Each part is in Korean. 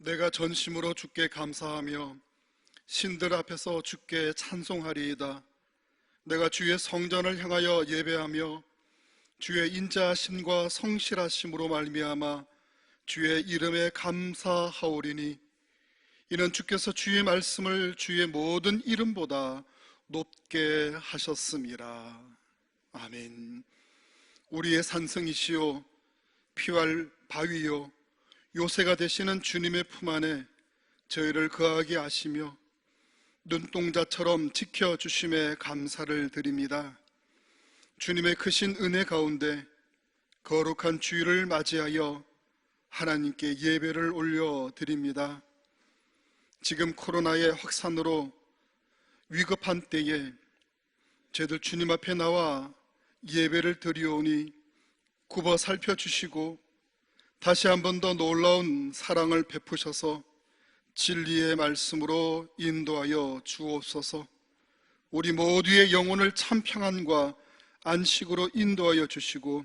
내가 전심으로 주께 감사하며 신들 앞에서 주께 찬송하리이다. 내가 주의 성전을 향하여 예배하며 주의 인자하심과 성실하심으로 말미암아 주의 이름에 감사하오리니, 이는 주께서 주의 말씀을 주의 모든 이름보다 높게 하셨음이라. 아멘. 우리의 산성이시요 피할 바위요 요새가 되시는 주님의 품 안에 저희를 거하게 하시며 눈동자처럼 지켜주심에 감사를 드립니다. 주님의 크신 은혜 가운데 거룩한 주일을 맞이하여 하나님께 예배를 올려드립니다. 지금 코로나의 확산으로 위급한 때에 저희들 주님 앞에 나와 예배를 드리오니 굽어 살펴주시고 다시 한 번 더 놀라운 사랑을 베푸셔서 진리의 말씀으로 인도하여 주옵소서. 우리 모두의 영혼을 참 평안과 안식으로 인도하여 주시고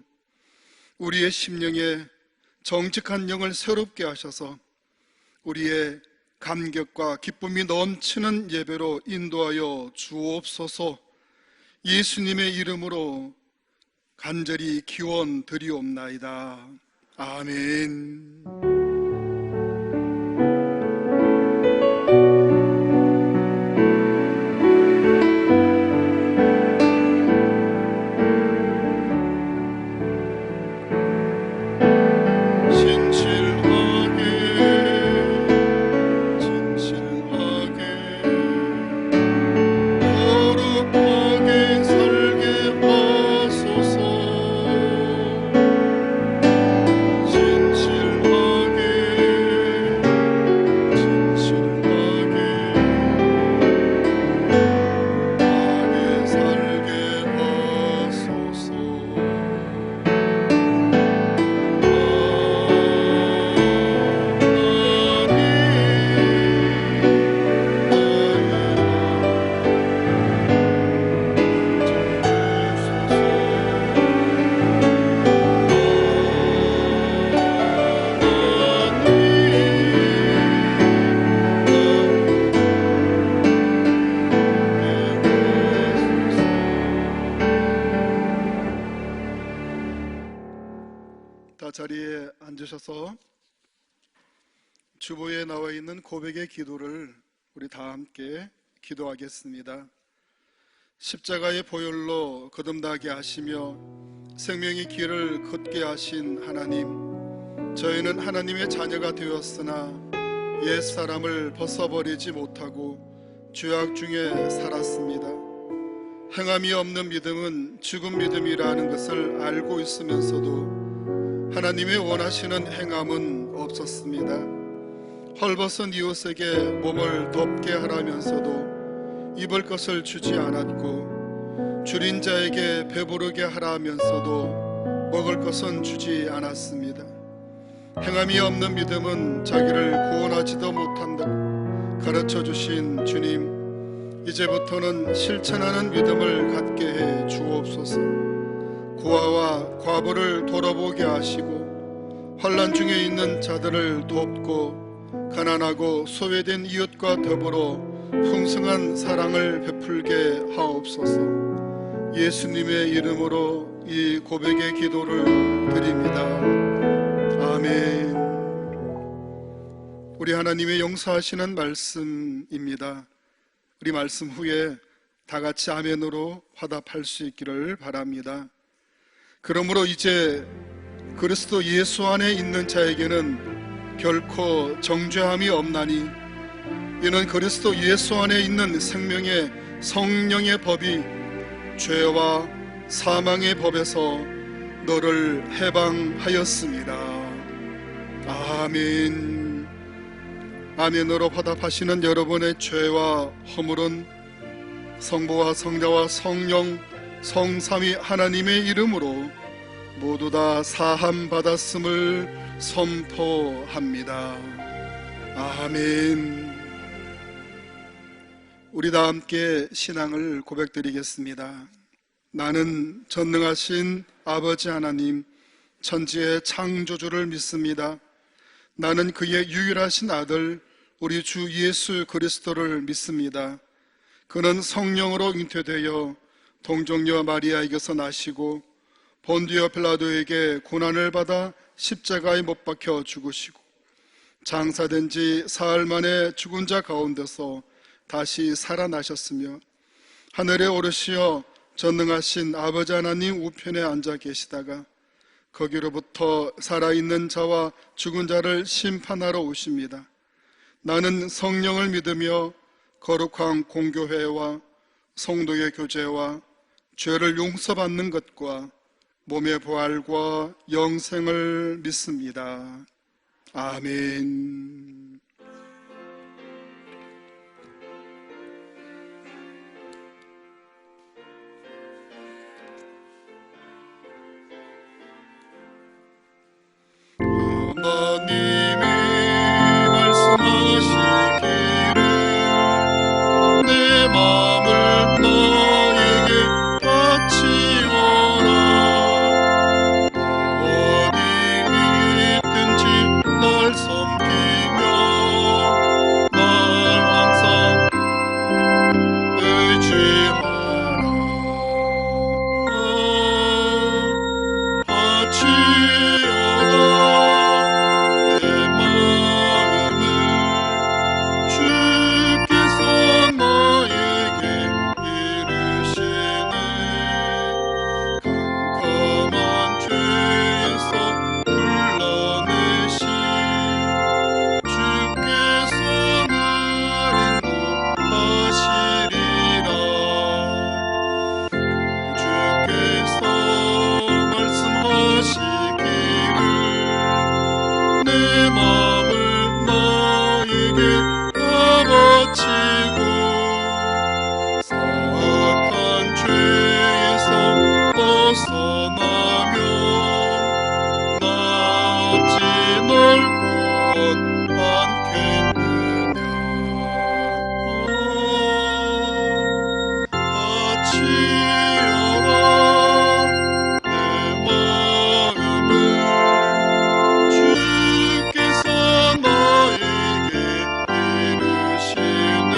우리의 심령에 정직한 영을 새롭게 하셔서 우리의 감격과 기쁨이 넘치는 예배로 인도하여 주옵소서. 예수님의 이름으로 간절히 기원 드리옵나이다. 아멘. 자리에 앉으셔서 주보에 나와 있는 고백의 기도를 우리 다 함께 기도하겠습니다. 십자가의 보혈로 거듭나게 하시며 생명의 길을 걷게 하신 하나님, 저희는 하나님의 자녀가 되었으나 옛사람을 벗어버리지 못하고 죄악 중에 살았습니다. 행함이 없는 믿음은 죽은 믿음이라는 것을 알고 있으면서도 하나님의 원하시는 행함은 없었습니다. 헐벗은 이웃에게 몸을 덮게 하라면서도 입을 것을 주지 않았고, 줄인 자에게 배부르게 하라면서도 먹을 것은 주지 않았습니다. 행함이 없는 믿음은 자기를 구원하지도 못한다고 가르쳐 주신 주님, 이제부터는 실천하는 믿음을 갖게 해 주옵소서. 고아와 과부를 돌아보게 하시고 환난 중에 있는 자들을 돕고 가난하고 소외된 이웃과 더불어 풍성한 사랑을 베풀게 하옵소서. 예수님의 이름으로 이 고백의 기도를 드립니다. 아멘. 우리 하나님의 용서하시는 말씀입니다. 우리 말씀 후에 다 같이 아멘으로 화답할 수 있기를 바랍니다. 그러므로 이제 그리스도 예수 안에 있는 자에게는 결코 정죄함이 없나니, 이는 그리스도 예수 안에 있는 생명의 성령의 법이 죄와 사망의 법에서 너를 해방하였습니다. 아멘. 아멘으로 화답하시는 여러분의 죄와 허물은 성부와 성자와 성령 성삼위 하나님의 이름으로 모두 다 사함 받았음을 선포합니다. 아멘. 우리 다 함께 신앙을 고백드리겠습니다. 나는 전능하신 아버지 하나님, 천지의 창조주를 믿습니다. 나는 그의 유일하신 아들 우리 주 예수 그리스도를 믿습니다. 그는 성령으로 잉태되어 동정녀 마리아에게서 나시고 본디오 빌라도에게 고난을 받아 십자가에 못 박혀 죽으시고 장사된 지 사흘 만에 죽은 자 가운데서 다시 살아나셨으며 하늘에 오르시어 전능하신 아버지 하나님 우편에 앉아 계시다가 거기로부터 살아있는 자와 죽은 자를 심판하러 오십니다. 나는 성령을 믿으며 거룩한 공교회와 성도의 교제와 죄를 용서받는 것과 몸의 부활과 영생을 믿습니다. 아멘. 하나님이 말씀하시기를 내 마음을 너에게 바치오라. 어디 있든지 날 섬기며 날 항상 의지하라. 바치오라. 내 마음을 주께서 나에게 이르시네. 캄캄한 죄에서 불러내신 주께서는 인도하시리라. 주께서 말씀하시기를 내 마음을 나에게 바치고 사악한 죄에서 벗어나면 나 어찌 널 구원 않겠느냐. 바치어라. 내 마음을 주께서 나에게 이르시네.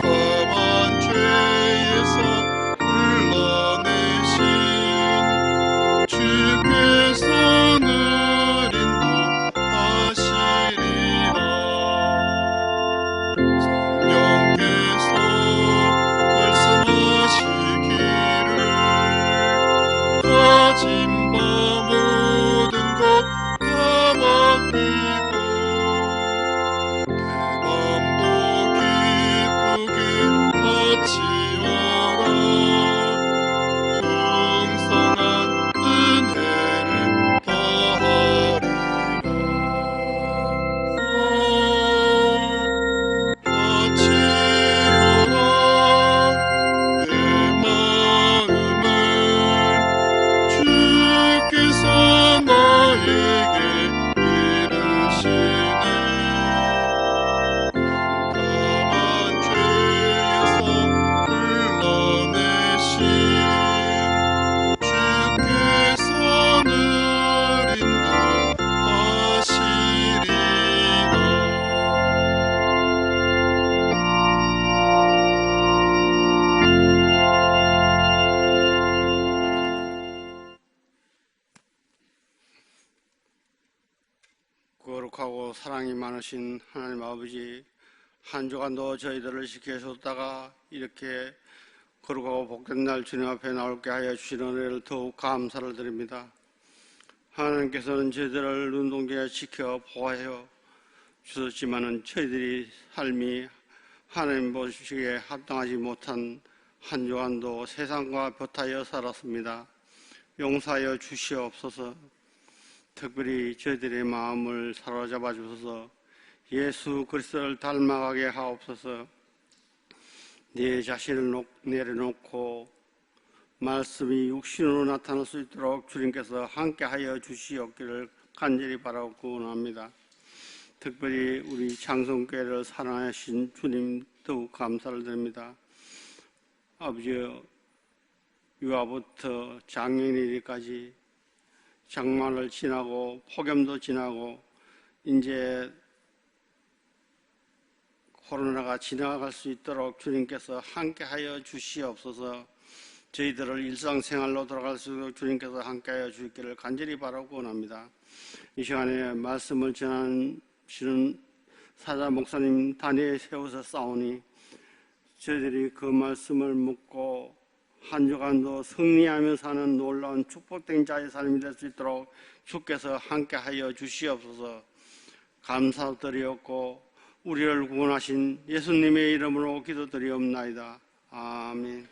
캄캄한 죄에서 불러내신 주께서는 인도하시리라. 성령께서 말씀하시기를 가진 바 모든 것 다 맡기고 내 맘도 기쁘게 바치어라. 풍성한 은혜를 더하리라. 바치어라. 내 마음을 주께서 나에게 이르시네. 캄캄한 죄에서 불러내신 주께서는 인도하시리라. 거룩하고 사랑이 많으신 하나님 아버지, 한 주간도 저희들을 지켜줬다가 이렇게 거룩하고 복된 날 주님 앞에 나올게 하여 주신 은혜를 더욱 감사를 드립니다. 하나님께서는 저희들을 눈동자에 지켜 보호하여 주셨지만은 저희들이 삶이 하나님 보시기에 합당하지 못한 한 주간도 세상과 벼타여 살았습니다. 용서하여 주시옵소서. 특별히 저희들의 마음을 사로잡아 주셔서 예수 그리스도를 닮아가게 하옵소서. 내 자신을 내려놓고 말씀이 육신으로 나타날 수 있도록 주님께서 함께하여 주시옵기를 간절히 바라고 원합니다. 특별히 우리 장성교회를 사랑하신 주님 더욱 감사를 드립니다. 아버지, 유아부터 장년일까지 장마를 지나고 폭염도 지나고 이제 코로나가 지나갈 수 있도록 주님께서 함께하여 주시옵소서. 저희들을 일상생활로 돌아갈 수 있도록 주님께서 함께하여 주시기를 간절히 바라고 원합니다. 이 시간에 말씀을 전하시는 사자 목사님 단위에 세워서 싸우니 저희들이 그 말씀을 묻고 한 주간도 승리하며 사는 놀라운 축복된 자의 삶이 될 수 있도록 주께서 함께하여 주시옵소서. 감사드리옵고 우리를 구원하신 예수님의 이름으로 기도드리옵나이다. 아멘.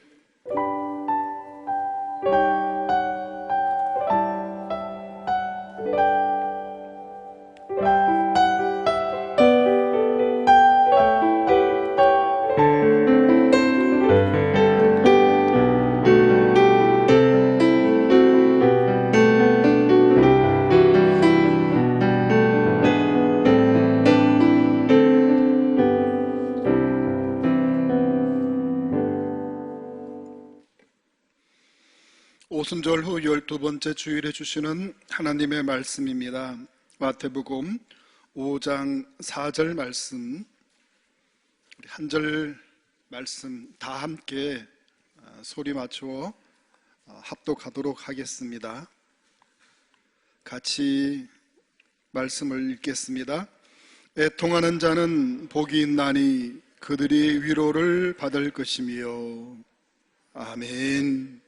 오순절 후 12번째 주일에 주시는 하나님의 말씀입니다. 마태복음 5장 4절 말씀, 한 절 말씀 다 함께 소리 맞추어 합독하도록 하겠습니다. 같이 말씀을 읽겠습니다. 애통하는 자는 복이 있나니 그들이 위로를 받을 것이며. 아멘.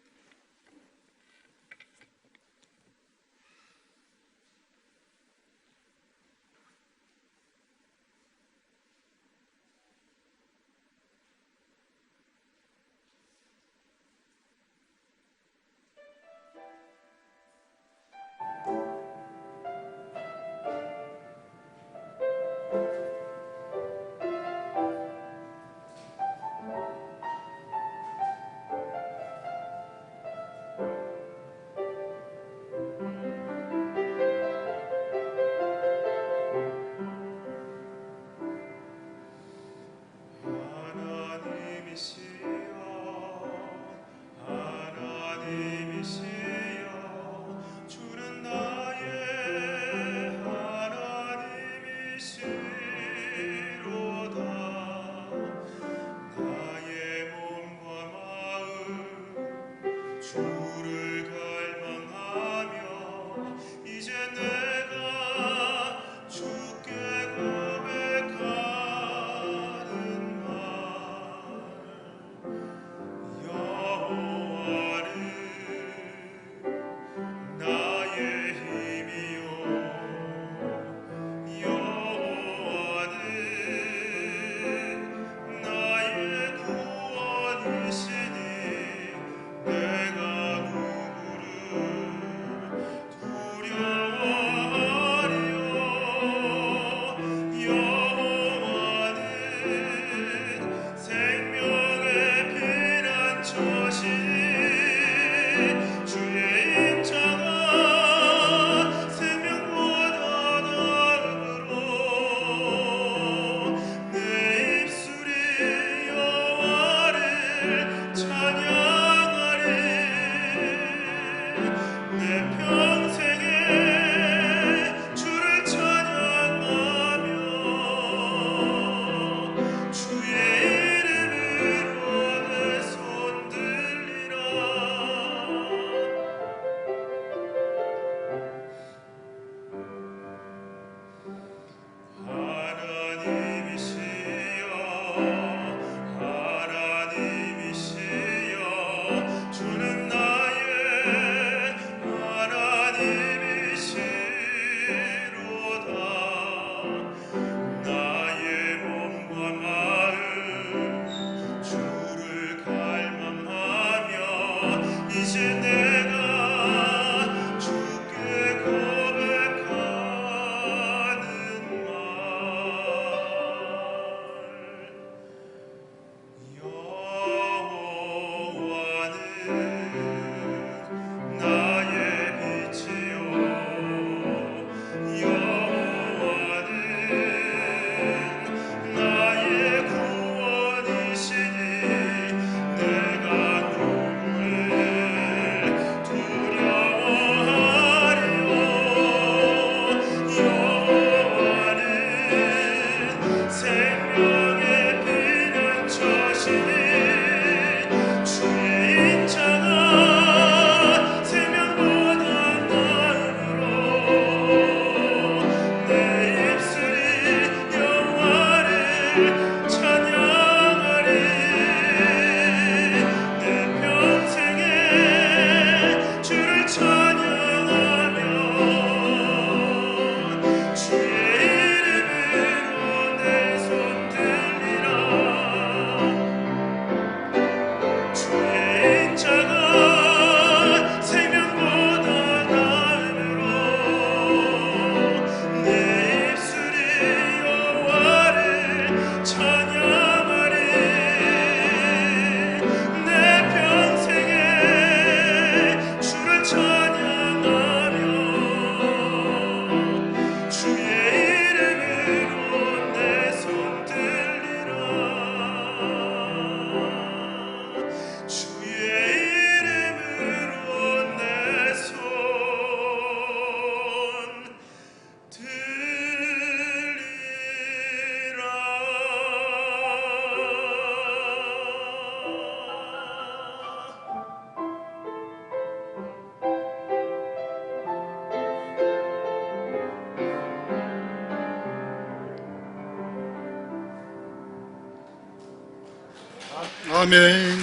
아멘.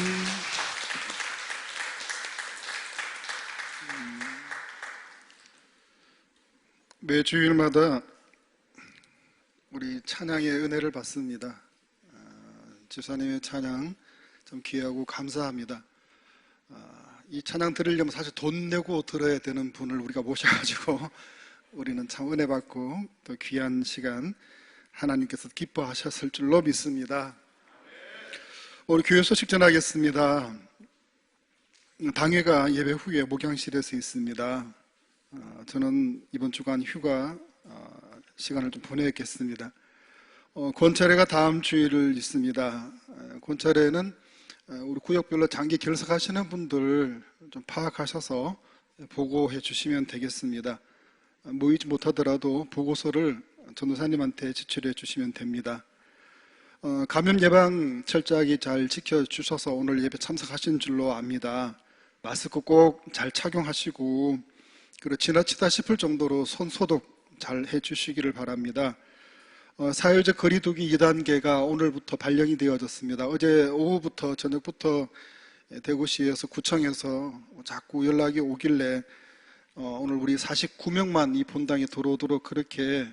매 주일마다 우리 찬양의 은혜를 받습니다. 집사님의 찬양 참 귀하고 감사합니다. 이 찬양 들으려면 사실 돈 내고 들어야 되는 분을 우리가 모셔가지고 우리는 참 은혜 받고 또 귀한 시간 하나님께서 기뻐하셨을 줄로 믿습니다. 우리 교회 소식 전하겠습니다. 당회가 예배 후에 목양실에서 있습니다. 저는 이번 주간 휴가 시간을 좀 보내겠습니다. 권차례가 다음 주일 있습니다. 권차례는 우리 구역별로 장기 결석하시는 분들 좀 파악하셔서 보고해 주시면 되겠습니다. 모이지 못하더라도 보고서를 전도사님한테 제출해 주시면 됩니다. 감염 예방 철저하게 잘 지켜주셔서 오늘 예배 참석하신 줄로 압니다. 마스크 꼭 잘 착용하시고 그리고 지나치다 싶을 정도로 손 소독 잘 해주시기를 바랍니다. 사회적 거리두기 2단계가 오늘부터 발령이 되어졌습니다. 어제 오후부터 저녁부터 대구시에서 구청에서 자꾸 연락이 오길래 오늘 우리 49명만 이 본당에 들어오도록 그렇게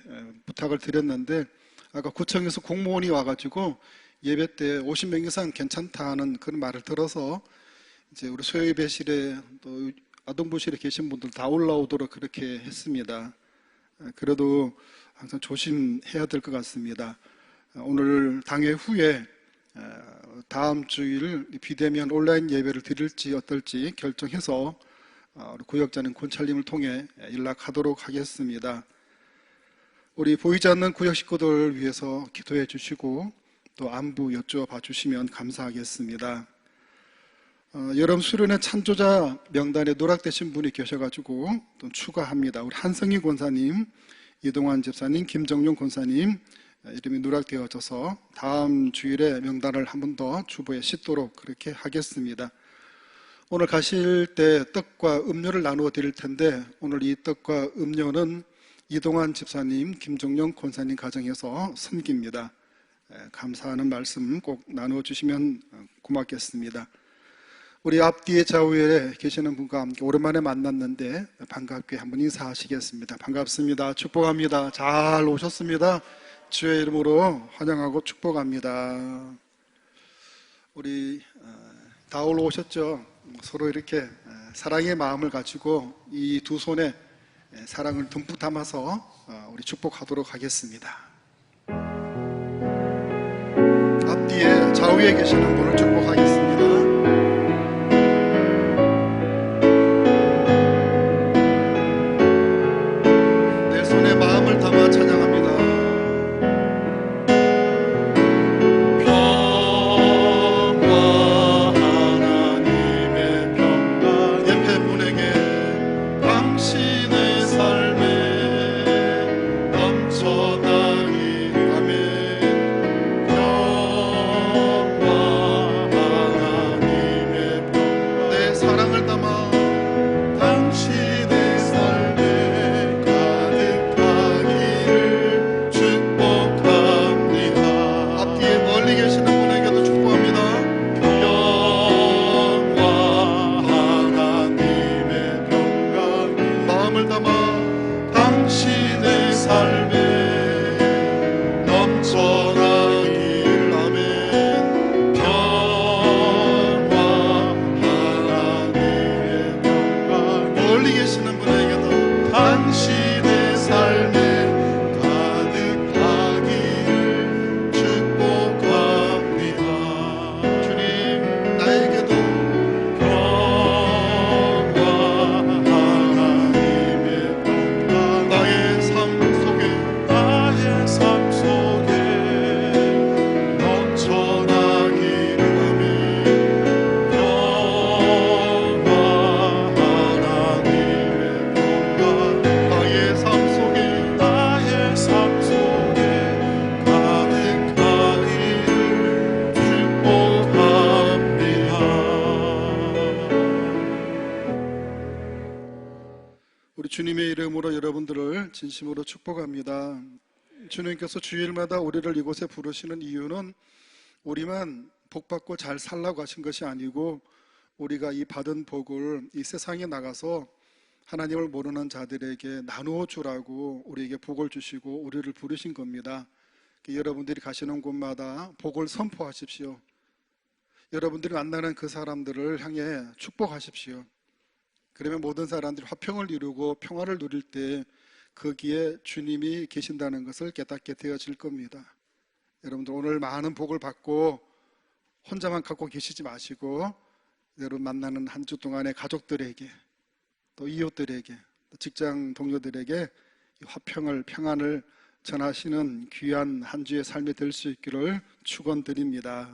부탁을 드렸는데 아까 구청에서 공무원이 와가지고 예배 때 50명 이상 괜찮다는 그런 말을 들어서 이제 우리 소예배실에 또 아동부실에 계신 분들 다 올라오도록 그렇게 했습니다. 그래도 항상 조심해야 될 것 같습니다. 오늘 당회 후에 다음 주일 비대면 온라인 예배를 드릴지 어떨지 결정해서 우리 구역장님 권찰님을 통해 연락하도록 하겠습니다. 우리 보이지 않는 구역 식구들 위해서 기도해 주시고 또 안부 여쭤봐 주시면 감사하겠습니다. 여름 수련회 찬조자 명단에 누락되신 분이 계셔가지고 또 추가합니다. 우리 한성희 권사님, 이동환 집사님, 김정용 권사님 이름이 누락되어져서 다음 주일에 명단을 한 번 더 주보에 싣도록 그렇게 하겠습니다. 오늘 가실 때 떡과 음료를 나누어 드릴 텐데 오늘 이 떡과 음료는 이동환 집사님, 김정용 권사님 가정에서 섬깁니다. 감사하는 말씀 꼭 나누어 주시면 고맙겠습니다. 우리 앞뒤에 좌우에 계시는 분과 함께 오랜만에 만났는데 반갑게 한번 인사하시겠습니다. 반갑습니다. 축복합니다. 잘 오셨습니다. 주의 이름으로 환영하고 축복합니다. 우리 다 올라오셨죠? 서로 이렇게 사랑의 마음을 가지고 이 두 손에 사랑을 듬뿍 담아서 우리 축복하도록 하겠습니다. 앞뒤에 좌우에 계시는 분을 축복하겠습니다. 내 손에 마음을 담아 찬양합니다. 주님의 이름으로 여러분들을 진심으로 축복합니다. 주님께서 주일마다 우리를 이곳에 부르시는 이유는 우리만 복 받고 잘 살라고 하신 것이 아니고 우리가 이 받은 복을 이 세상에 나가서 하나님을 모르는 자들에게 나누어 주라고 우리에게 복을 주시고 우리를 부르신 겁니다. 여러분들이 가시는 곳마다 복을 선포하십시오. 여러분들이 만나는 그 사람들을 향해 축복하십시오. 그러면 모든 사람들이 화평을 이루고 평화를 누릴 때 거기에 주님이 계신다는 것을 깨닫게 되어질 겁니다. 여러분들 오늘 많은 복을 받고 혼자만 갖고 계시지 마시고 여러분 만나는 한 주 동안의 가족들에게 또 이웃들에게 또 직장 동료들에게 화평을 평안을 전하시는 귀한 한 주의 삶이 될 수 있기를 축원드립니다.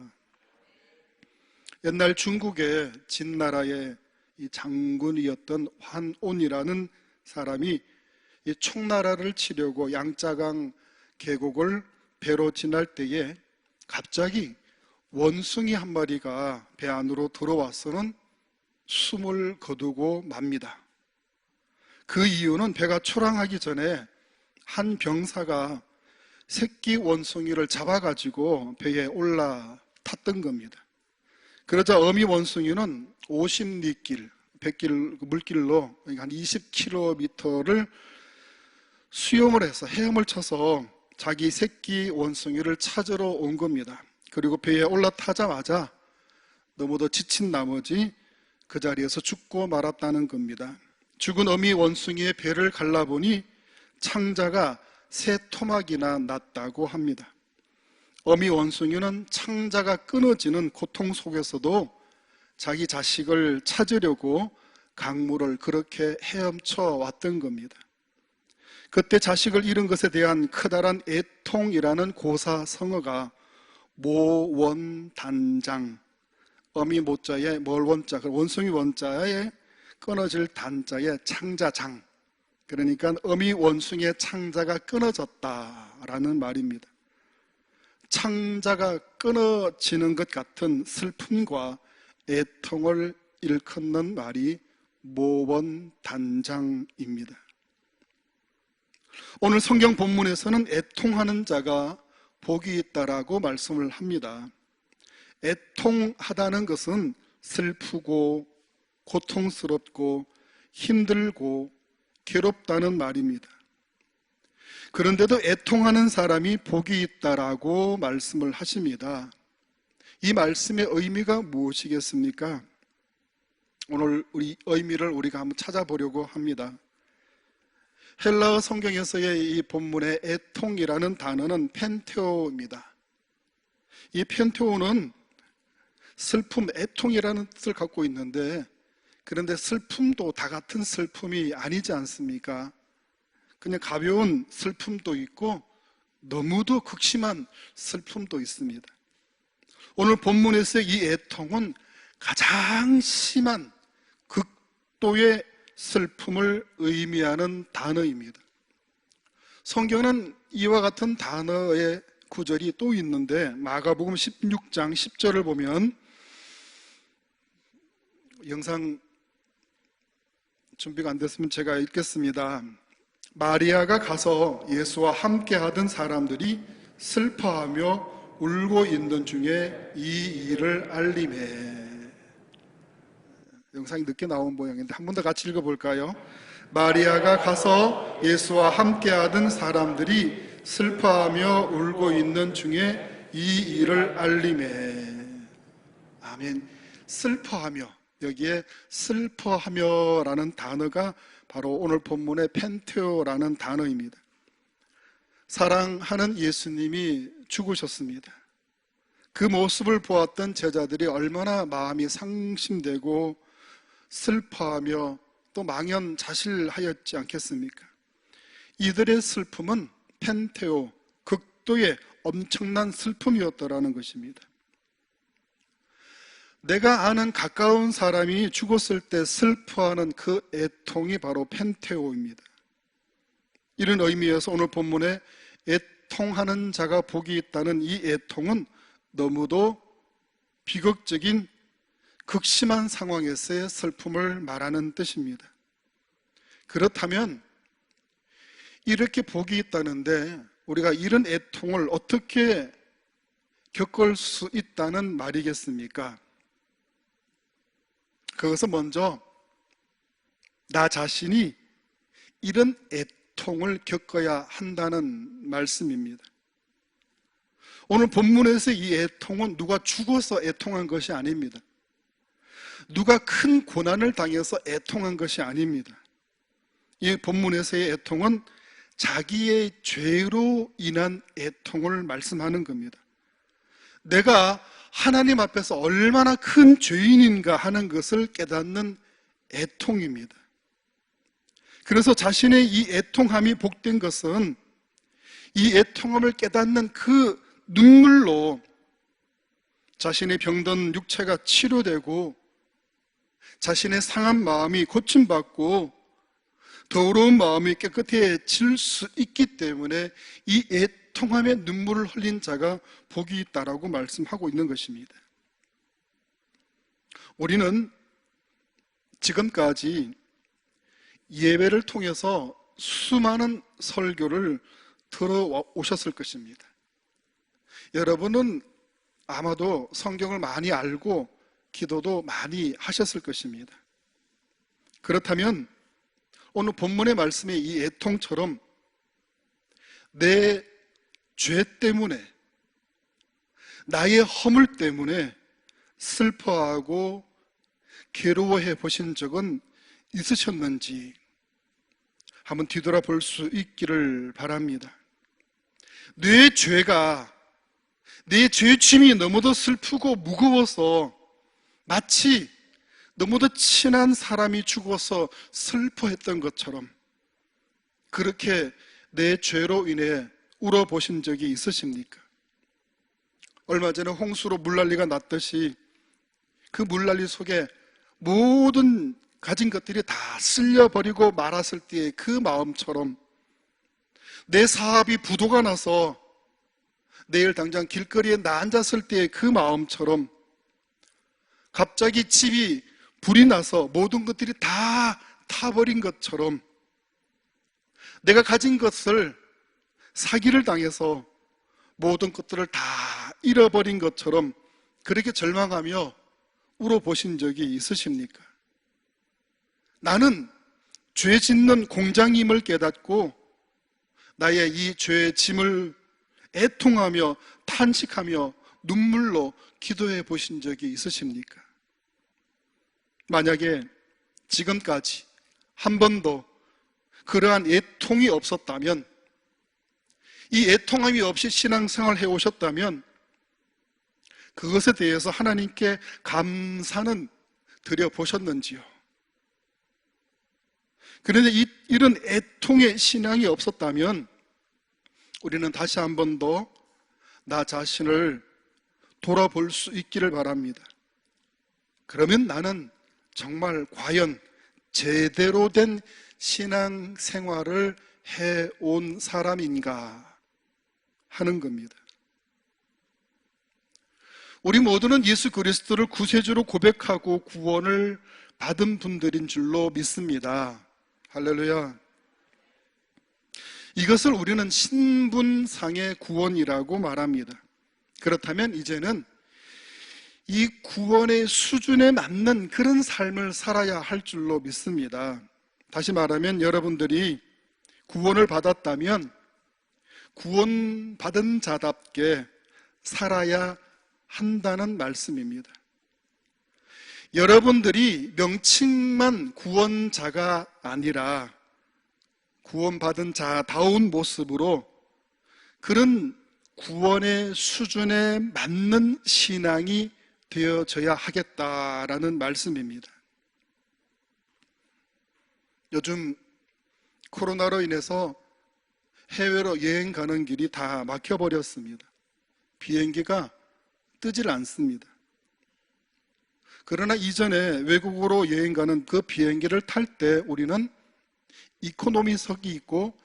옛날 중국의 진나라의 이 장군이었던 환온이라는 사람이 이 총나라를 치려고 양짜강 계곡을 배로 지날 때에 갑자기 원숭이 한 마리가 배 안으로 들어와서는 숨을 거두고 맙니다. 그 이유는 배가 초랑하기 전에 한 병사가 새끼 원숭이를 잡아가지고 배에 올라탔던 겁니다. 그러자 어미 원숭이는 50리길, 100길 물길로 한 20km를 수영을 해서 헤엄을 쳐서 자기 새끼 원숭이를 찾으러 온 겁니다. 그리고 배에 올라타자마자 너무도 지친 나머지 그 자리에서 죽고 말았다는 겁니다. 죽은 어미 원숭이의 배를 갈라보니 창자가 3토막이나 났다고 합니다. 어미 원숭이는 창자가 끊어지는 고통 속에서도 자기 자식을 찾으려고 강물을 그렇게 헤엄쳐 왔던 겁니다. 그때 자식을 잃은 것에 대한 커다란 애통이라는 고사성어가 모원단장, 어미 모자에 멀원자, 원숭이 원자에 끊어질 단자에 창자장, 그러니까 어미 원숭이의 창자가 끊어졌다라는 말입니다. 창자가 끊어지는 것 같은 슬픔과 애통을 일컫는 말이 모원단장입니다. 오늘 성경 본문에서는 애통하는 자가 복이 있다라고 말씀을 합니다. 애통하다는 것은 슬프고 고통스럽고 힘들고 괴롭다는 말입니다. 그런데도 애통하는 사람이 복이 있다라고 말씀을 하십니다. 이 말씀의 의미가 무엇이겠습니까? 오늘 우리 의미를 우리가 한번 찾아보려고 합니다. 헬라어 성경에서의 이 본문의 애통이라는 단어는 펜테오입니다. 이 펜테오는 슬픔, 애통이라는 뜻을 갖고 있는데, 그런데 슬픔도 다 같은 슬픔이 아니지 않습니까? 그냥 가벼운 슬픔도 있고 너무도 극심한 슬픔도 있습니다. 오늘 본문에서 이 애통은 가장 심한 극도의 슬픔을 의미하는 단어입니다. 성경은 이와 같은 단어의 구절이 또 있는데 마가복음 16장 10절을 보면, 영상 준비가 안 됐으면 제가 읽겠습니다. 마리아가 가서 예수와 함께 하던 사람들이 슬퍼하며 울고 있는 중에 이 일을 알림해. 영상이 늦게 나온 모양인데 한 번 더 같이 읽어볼까요? 마리아가 가서 예수와 함께 하던 사람들이 슬퍼하며 울고 있는 중에 이 일을 알림해. 아멘. 슬퍼하며, 여기에 슬퍼하며라는 단어가 바로 오늘 본문의 펜테오라는 단어입니다. 사랑하는 예수님이 죽으셨습니다. 그 모습을 보았던 제자들이 얼마나 마음이 상심되고 슬퍼하며 또 망연자실하였지 않겠습니까? 이들의 슬픔은 펜테오, 극도의 엄청난 슬픔이었다라는 것입니다. 내가 아는 가까운 사람이 죽었을 때 슬퍼하는 그 애통이 바로 펜테오입니다. 이런 의미에서 오늘 본문에 애통하는 자가 복이 있다는 이 애통은 너무도 비극적인 극심한 상황에서의 슬픔을 말하는 뜻입니다. 그렇다면 이렇게 복이 있다는데 우리가 이런 애통을 어떻게 겪을 수 있다는 말이겠습니까? 그것은 먼저 나 자신이 이런 애통을 겪어야 한다는 말씀입니다. 오늘 본문에서 이 애통은 누가 죽어서 애통한 것이 아닙니다. 누가 큰 고난을 당해서 애통한 것이 아닙니다. 이 본문에서의 애통은 자기의 죄로 인한 애통을 말씀하는 겁니다. 내가 하나님 앞에서 얼마나 큰 죄인인가 하는 것을 깨닫는 애통입니다. 그래서 자신의 이 애통함이 복된 것은 이 애통함을 깨닫는 그 눈물로 자신의 병든 육체가 치료되고 자신의 상한 마음이 고침받고 더러운 마음이 깨끗해질 수 있기 때문에 이 애통함의 눈물을 흘린 자가 복이 있다라고 말씀하고 있는 것입니다. 우리는 지금까지 예배를 통해서 수많은 설교를 들어오셨을 것입니다. 여러분은 아마도 성경을 많이 알고 기도도 많이 하셨을 것입니다. 그렇다면 오늘 본문의 말씀의 이 애통처럼 내 죄 때문에 나의 허물 때문에 슬퍼하고 괴로워해 보신 적은 있으셨는지 한번 뒤돌아볼 수 있기를 바랍니다. 내 죄가 내 죄짐이 너무도 슬프고 무거워서 마치 너무도 친한 사람이 죽어서 슬퍼했던 것처럼 그렇게 내 죄로 인해 울어보신 적이 있으십니까? 얼마 전에 홍수로 물난리가 났듯이 그 물난리 속에 모든 가진 것들이 다 쓸려버리고 말았을 때의 그 마음처럼 내 사업이 부도가 나서 내일 당장 길거리에 나 앉았을 때의 그 마음처럼 갑자기 집이 불이 나서 모든 것들이 다 타버린 것처럼 내가 가진 것을 사기를 당해서 모든 것들을 다 잃어버린 것처럼 그렇게 절망하며 울어보신 적이 있으십니까? 나는 죄 짓는 공장임을 깨닫고 나의 이 죄의 짐을 애통하며 탄식하며 눈물로 기도해 보신 적이 있으십니까? 만약에 지금까지 한 번도 그러한 애통이 없었다면, 이 애통함이 없이 신앙생활을 해오셨다면 그것에 대해서 하나님께 감사는 드려보셨는지요? 그런데 이런 애통의 신앙이 없었다면 우리는 다시 한 번 더 나 자신을 돌아볼 수 있기를 바랍니다. 그러면 나는 정말 과연 제대로 된 신앙생활을 해온 사람인가 하는 겁니다. 우리 모두는 예수 그리스도를 구세주로 고백하고 구원을 받은 분들인 줄로 믿습니다. 할렐루야. 이것을 우리는 신분상의 구원이라고 말합니다. 그렇다면 이제는 이 구원의 수준에 맞는 그런 삶을 살아야 할 줄로 믿습니다. 다시 말하면 여러분들이 구원을 받았다면 구원받은 자답게 살아야 한다는 말씀입니다. 여러분들이 명칭만 구원자가 아니라 구원받은 자다운 모습으로 그런 구원의 수준에 맞는 신앙이 되어져야 하겠다라는 말씀입니다. 요즘 코로나로 인해서 해외로 여행 가는 길이 다 막혀버렸습니다. 비행기가 뜨질 않습니다. 그러나 이전에 외국으로 여행 가는 그 비행기를 탈 때 우리는 이코노미석이 있고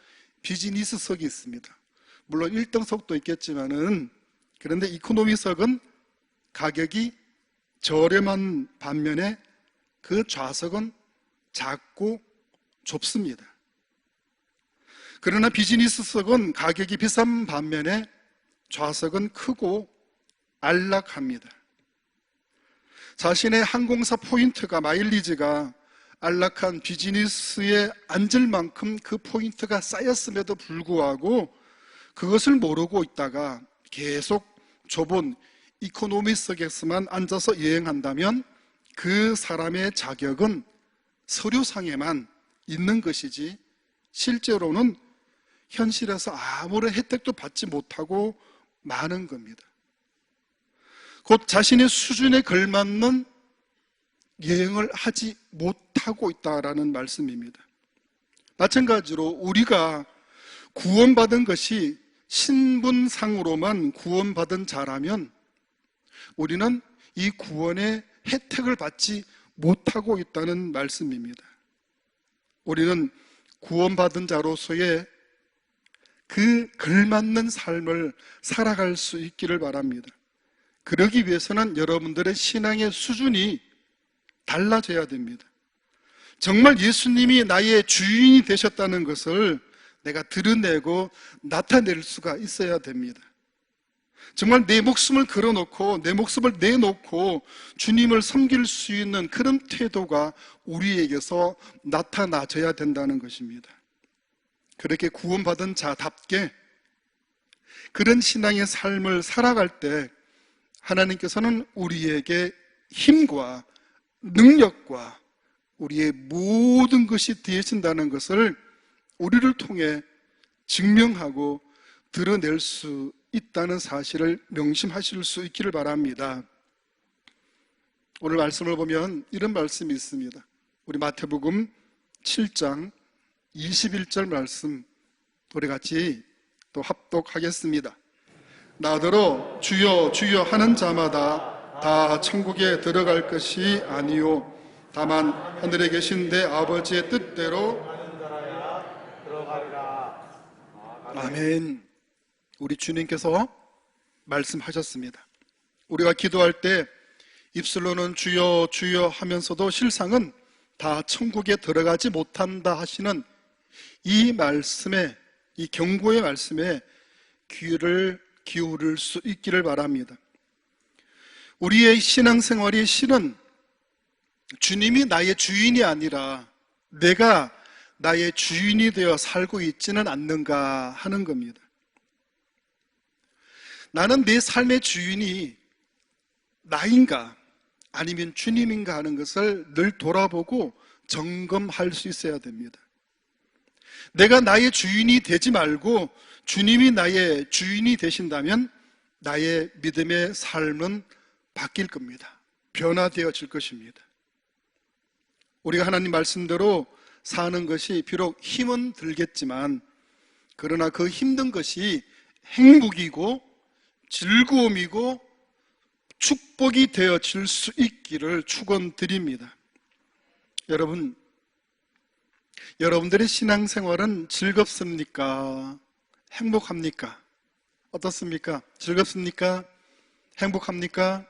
비즈니스석이 있습니다. 물론 1등석도 있겠지만은, 그런데 이코노미석은 가격이 저렴한 반면에 그 좌석은 작고 좁습니다. 그러나 비즈니스석은 가격이 비싼 반면에 좌석은 크고 안락합니다. 자신의 항공사 포인트가, 마일리지가 안락한 비즈니스에 앉을 만큼 그 포인트가 쌓였음에도 불구하고 그것을 모르고 있다가 계속 좁은 이코노미석에서만 앉아서 여행한다면 그 사람의 자격은 서류상에만 있는 것이지 실제로는 현실에서 아무런 혜택도 받지 못하고 마는 겁니다. 곧 자신의 수준에 걸맞는 여행을 하지 못하고 있다라는 말씀입니다. 마찬가지로 우리가 구원받은 것이 신분상으로만 구원받은 자라면 우리는 이 구원의 혜택을 받지 못하고 있다는 말씀입니다. 우리는 구원받은 자로서의 그 걸맞는 삶을 살아갈 수 있기를 바랍니다. 그러기 위해서는 여러분들의 신앙의 수준이 달라져야 됩니다. 정말 예수님이 나의 주인이 되셨다는 것을 내가 드러내고 나타낼 수가 있어야 됩니다. 정말 내 목숨을 걸어놓고 내 목숨을 내놓고 주님을 섬길 수 있는 그런 태도가 우리에게서 나타나져야 된다는 것입니다. 그렇게 구원받은 자답게 그런 신앙의 삶을 살아갈 때 하나님께서는 우리에게 힘과 능력과 우리의 모든 것이 되신다는 것을 우리를 통해 증명하고 드러낼 수 있다는 사실을 명심하실 수 있기를 바랍니다. 오늘 말씀을 보면 이런 말씀이 있습니다. 우리 마태복음 7장 21절 말씀 우리 같이 또 합독하겠습니다. 나더러 주여 주여 하는 자마다 다 천국에 들어갈 것이 아니요 다만 하늘에 계신 내 아버지의 뜻대로 아멘. 우리 주님께서 말씀하셨습니다. 우리가 기도할 때 입술로는 주여 주여 하면서도 실상은 다 천국에 들어가지 못한다 하시는 이 말씀에, 이 경고의 말씀에 귀를 기울일 수 있기를 바랍니다. 우리의 신앙생활이 실은 주님이 나의 주인이 아니라 내가 나의 주인이 되어 살고 있지는 않는가 하는 겁니다. 나는 내 삶의 주인이 나인가 아니면 주님인가 하는 것을 늘 돌아보고 점검할 수 있어야 됩니다. 내가 나의 주인이 되지 말고 주님이 나의 주인이 되신다면 나의 믿음의 삶은 바뀔 겁니다. 변화되어질 것입니다. 우리가 하나님 말씀대로 사는 것이 비록 힘은 들겠지만 그러나 그 힘든 것이 행복이고 즐거움이고 축복이 되어질 수 있기를 축원드립니다. 여러분, 여러분들의 신앙생활은 즐겁습니까? 행복합니까? 어떻습니까? 즐겁습니까? 행복합니까?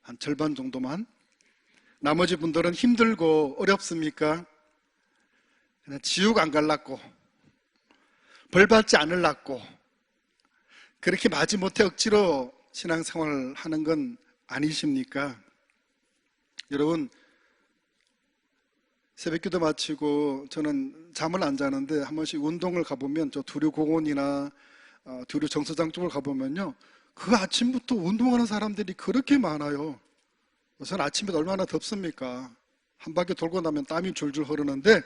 한 절반 정도만. 나머지 분들은 힘들고 어렵습니까? 그냥 지옥 안 갈라고, 벌 받지 않으려고, 그렇게 마지못해 억지로 신앙생활을 하는 건 아니십니까? 여러분, 새벽기도 마치고 저는 잠을 안 자는데 한 번씩 운동을 가보면 저 두류공원이나 두류 정서장 쪽을 가보면요, 그 아침부터 운동하는 사람들이 그렇게 많아요. 우선 아침에 얼마나 덥습니까? 한 바퀴 돌고 나면 땀이 줄줄 흐르는데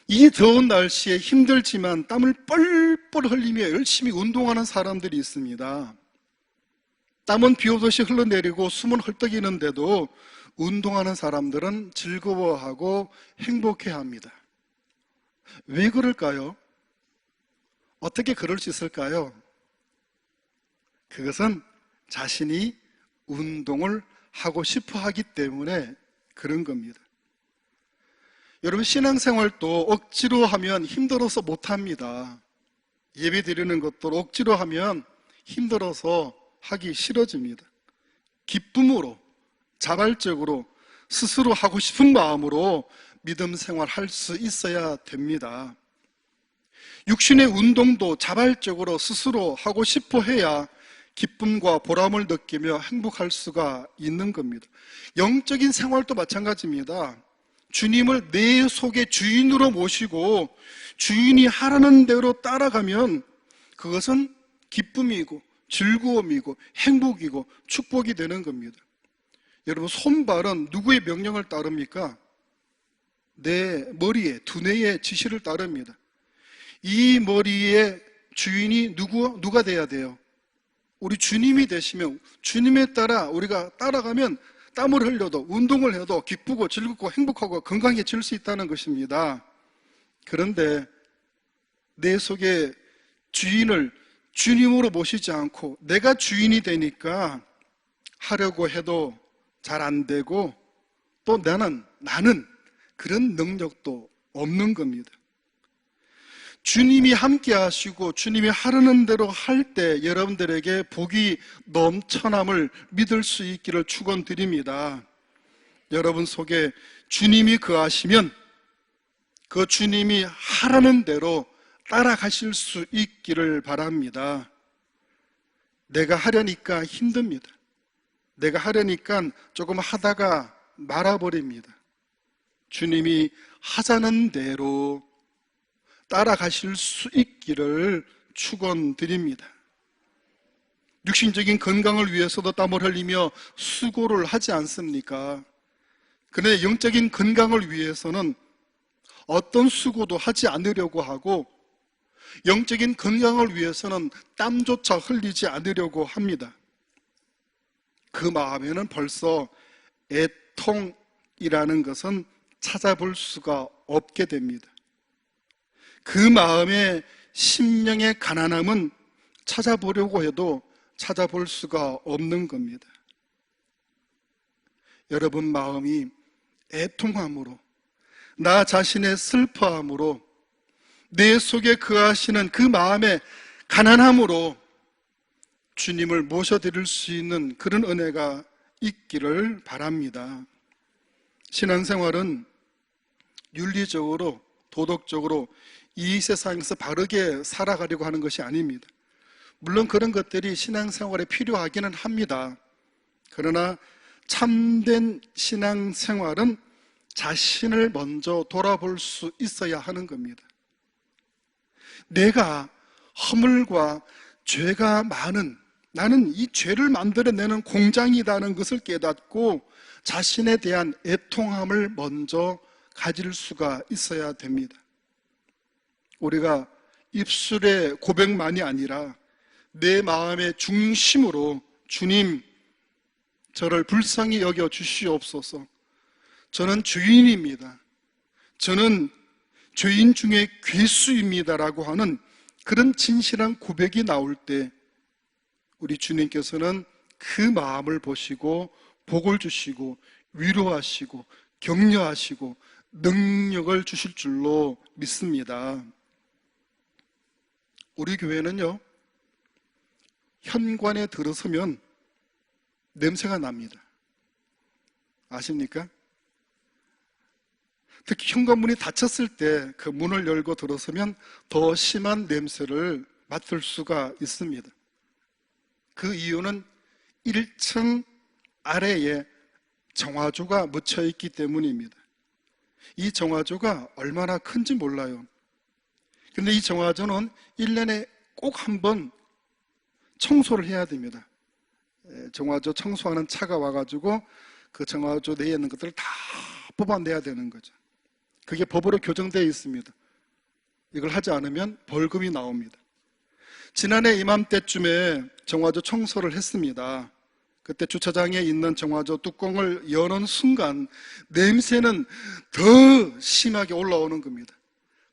이 더운 날씨에 힘들지만 땀을 뻘뻘 흘리며 열심히 운동하는 사람들이 있습니다. 땀은 비 오듯이 흘러내리고 숨은 헐떡이는데도 운동하는 사람들은 즐거워하고 행복해합니다. 왜 그럴까요? 어떻게 그럴 수 있을까요? 그것은 자신이 운동을 하고 싶어 하기 때문에 그런 겁니다. 여러분, 신앙생활도 억지로 하면 힘들어서 못합니다. 예배 드리는 것도 억지로 하면 힘들어서 하기 싫어집니다. 기쁨으로, 자발적으로, 스스로 하고 싶은 마음으로 믿음 생활할 수 있어야 됩니다. 육신의 운동도 자발적으로 스스로 하고 싶어 해야 기쁨과 보람을 느끼며 행복할 수가 있는 겁니다. 영적인 생활도 마찬가지입니다. 주님을 내 속의 주인으로 모시고 주인이 하라는 대로 따라가면 그것은 기쁨이고 즐거움이고 행복이고 축복이 되는 겁니다. 여러분, 손발은 누구의 명령을 따릅니까? 내 머리에, 두뇌의 지시를 따릅니다. 이 머리의 주인이 누가 돼야 돼요? 우리 주님이 되시면, 주님에 따라 우리가 따라가면 땀을 흘려도 운동을 해도 기쁘고 즐겁고 행복하고 건강해질 수 있다는 것입니다. 그런데 내 속에 주인을 주님으로 모시지 않고 내가 주인이 되니까 하려고 해도 잘 안 되고 또 나는 그런 능력도 없는 겁니다. 주님이 함께 하시고 주님이 하라는 대로 할 때 여러분들에게 복이 넘쳐남을 믿을 수 있기를 축원드립니다. 여러분 속에 주님이 거하시면 그 주님이 하라는 대로 따라가실 수 있기를 바랍니다. 내가 하려니까 힘듭니다. 내가 하려니까 조금 하다가 말아버립니다. 주님이 하자는 대로 따라가실 수 있기를 축원드립니다. 육신적인 건강을 위해서도 땀을 흘리며 수고를 하지 않습니까? 그런데 영적인 건강을 위해서는 어떤 수고도 하지 않으려고 하고 영적인 건강을 위해서는 땀조차 흘리지 않으려고 합니다. 그 마음에는 벌써 애통이라는 것은 찾아볼 수가 없게 됩니다. 그 마음의 심령의 가난함은 찾아보려고 해도 찾아볼 수가 없는 겁니다. 여러분 마음이 애통함으로, 나 자신의 슬퍼함으로, 내 속에 거하시는 그 마음의 가난함으로 주님을 모셔드릴 수 있는 그런 은혜가 있기를 바랍니다. 신앙생활은 윤리적으로, 도덕적으로 이 세상에서 바르게 살아가려고 하는 것이 아닙니다. 물론 그런 것들이 신앙생활에 필요하기는 합니다. 그러나 참된 신앙생활은 자신을 먼저 돌아볼 수 있어야 하는 겁니다. 내가 허물과 죄가 많은, 나는 이 죄를 만들어내는 공장이라는 것을 깨닫고 자신에 대한 애통함을 먼저 가질 수가 있어야 됩니다. 우리가 입술의 고백만이 아니라 내 마음의 중심으로 주님, 저를 불쌍히 여겨 주시옵소서. 저는 죄인입니다. 저는 죄인 중에 괴수입니다라고 하는 그런 진실한 고백이 나올 때 우리 주님께서는 그 마음을 보시고 복을 주시고 위로하시고 격려하시고 능력을 주실 줄로 믿습니다. 우리 교회는요, 현관에 들어서면 냄새가 납니다. 아십니까? 특히 현관문이 닫혔을 때 그 문을 열고 들어서면 더 심한 냄새를 맡을 수가 있습니다. 그 이유는 1층 아래에 정화조가 묻혀 있기 때문입니다. 이 정화조가 얼마나 큰지 몰라요. 근데 이 정화조는 1년에 꼭 한 번 청소를 해야 됩니다. 정화조 청소하는 차가 와가지고 그 정화조 내에 있는 것들을 다 뽑아내야 되는 거죠. 그게 법으로 규정되어 있습니다. 이걸 하지 않으면 벌금이 나옵니다. 지난해 이맘때쯤에 정화조 청소를 했습니다. 그때 주차장에 있는 정화조 뚜껑을 여는 순간 냄새는 더 심하게 올라오는 겁니다.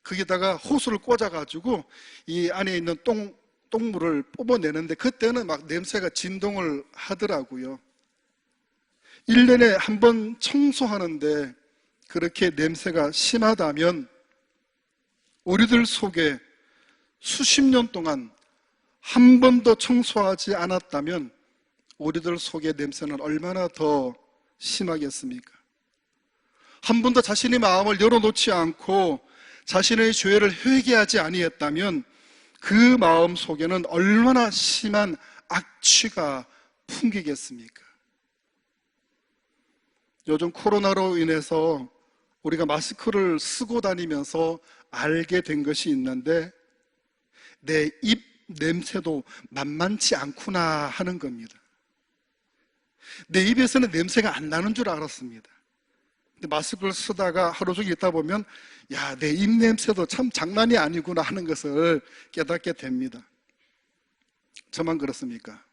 거기다가 호수를 꽂아가지고 이 안에 있는 똥물을 뽑아내는데 그때는 막 냄새가 진동을 하더라고요. 1년에 한 번 청소하는데 그렇게 냄새가 심하다면 우리들 속에 수십 년 동안 한 번도 청소하지 않았다면 우리들 속의 냄새는 얼마나 더 심하겠습니까? 한 번도 자신의 마음을 열어놓지 않고 자신의 죄를 회개하지 아니했다면 그 마음 속에는 얼마나 심한 악취가 풍기겠습니까? 요즘 코로나로 인해서 우리가 마스크를 쓰고 다니면서 알게 된 것이 있는데 내 입 냄새도 만만치 않구나 하는 겁니다. 내 입에서는 냄새가 안 나는 줄 알았습니다. 근데 마스크를 쓰다가 하루 종일 있다 보면 야, 내 입 냄새도 참 장난이 아니구나 하는 것을 깨닫게 됩니다. 저만 그렇습니까?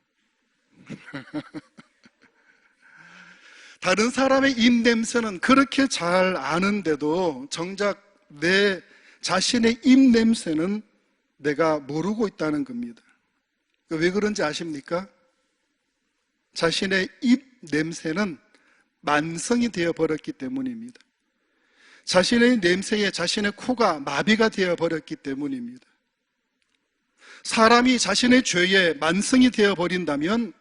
다른 사람의 입 냄새는 그렇게 잘 아는데도 정작 내 자신의 입 냄새는 내가 모르고 있다는 겁니다. 왜 그런지 아십니까? 자신의 입 냄새는 만성이 되어버렸기 때문입니다. 자신의 냄새에 자신의 코가 마비가 되어버렸기 때문입니다. 사람이 자신의 죄에 만성이 되어버린다면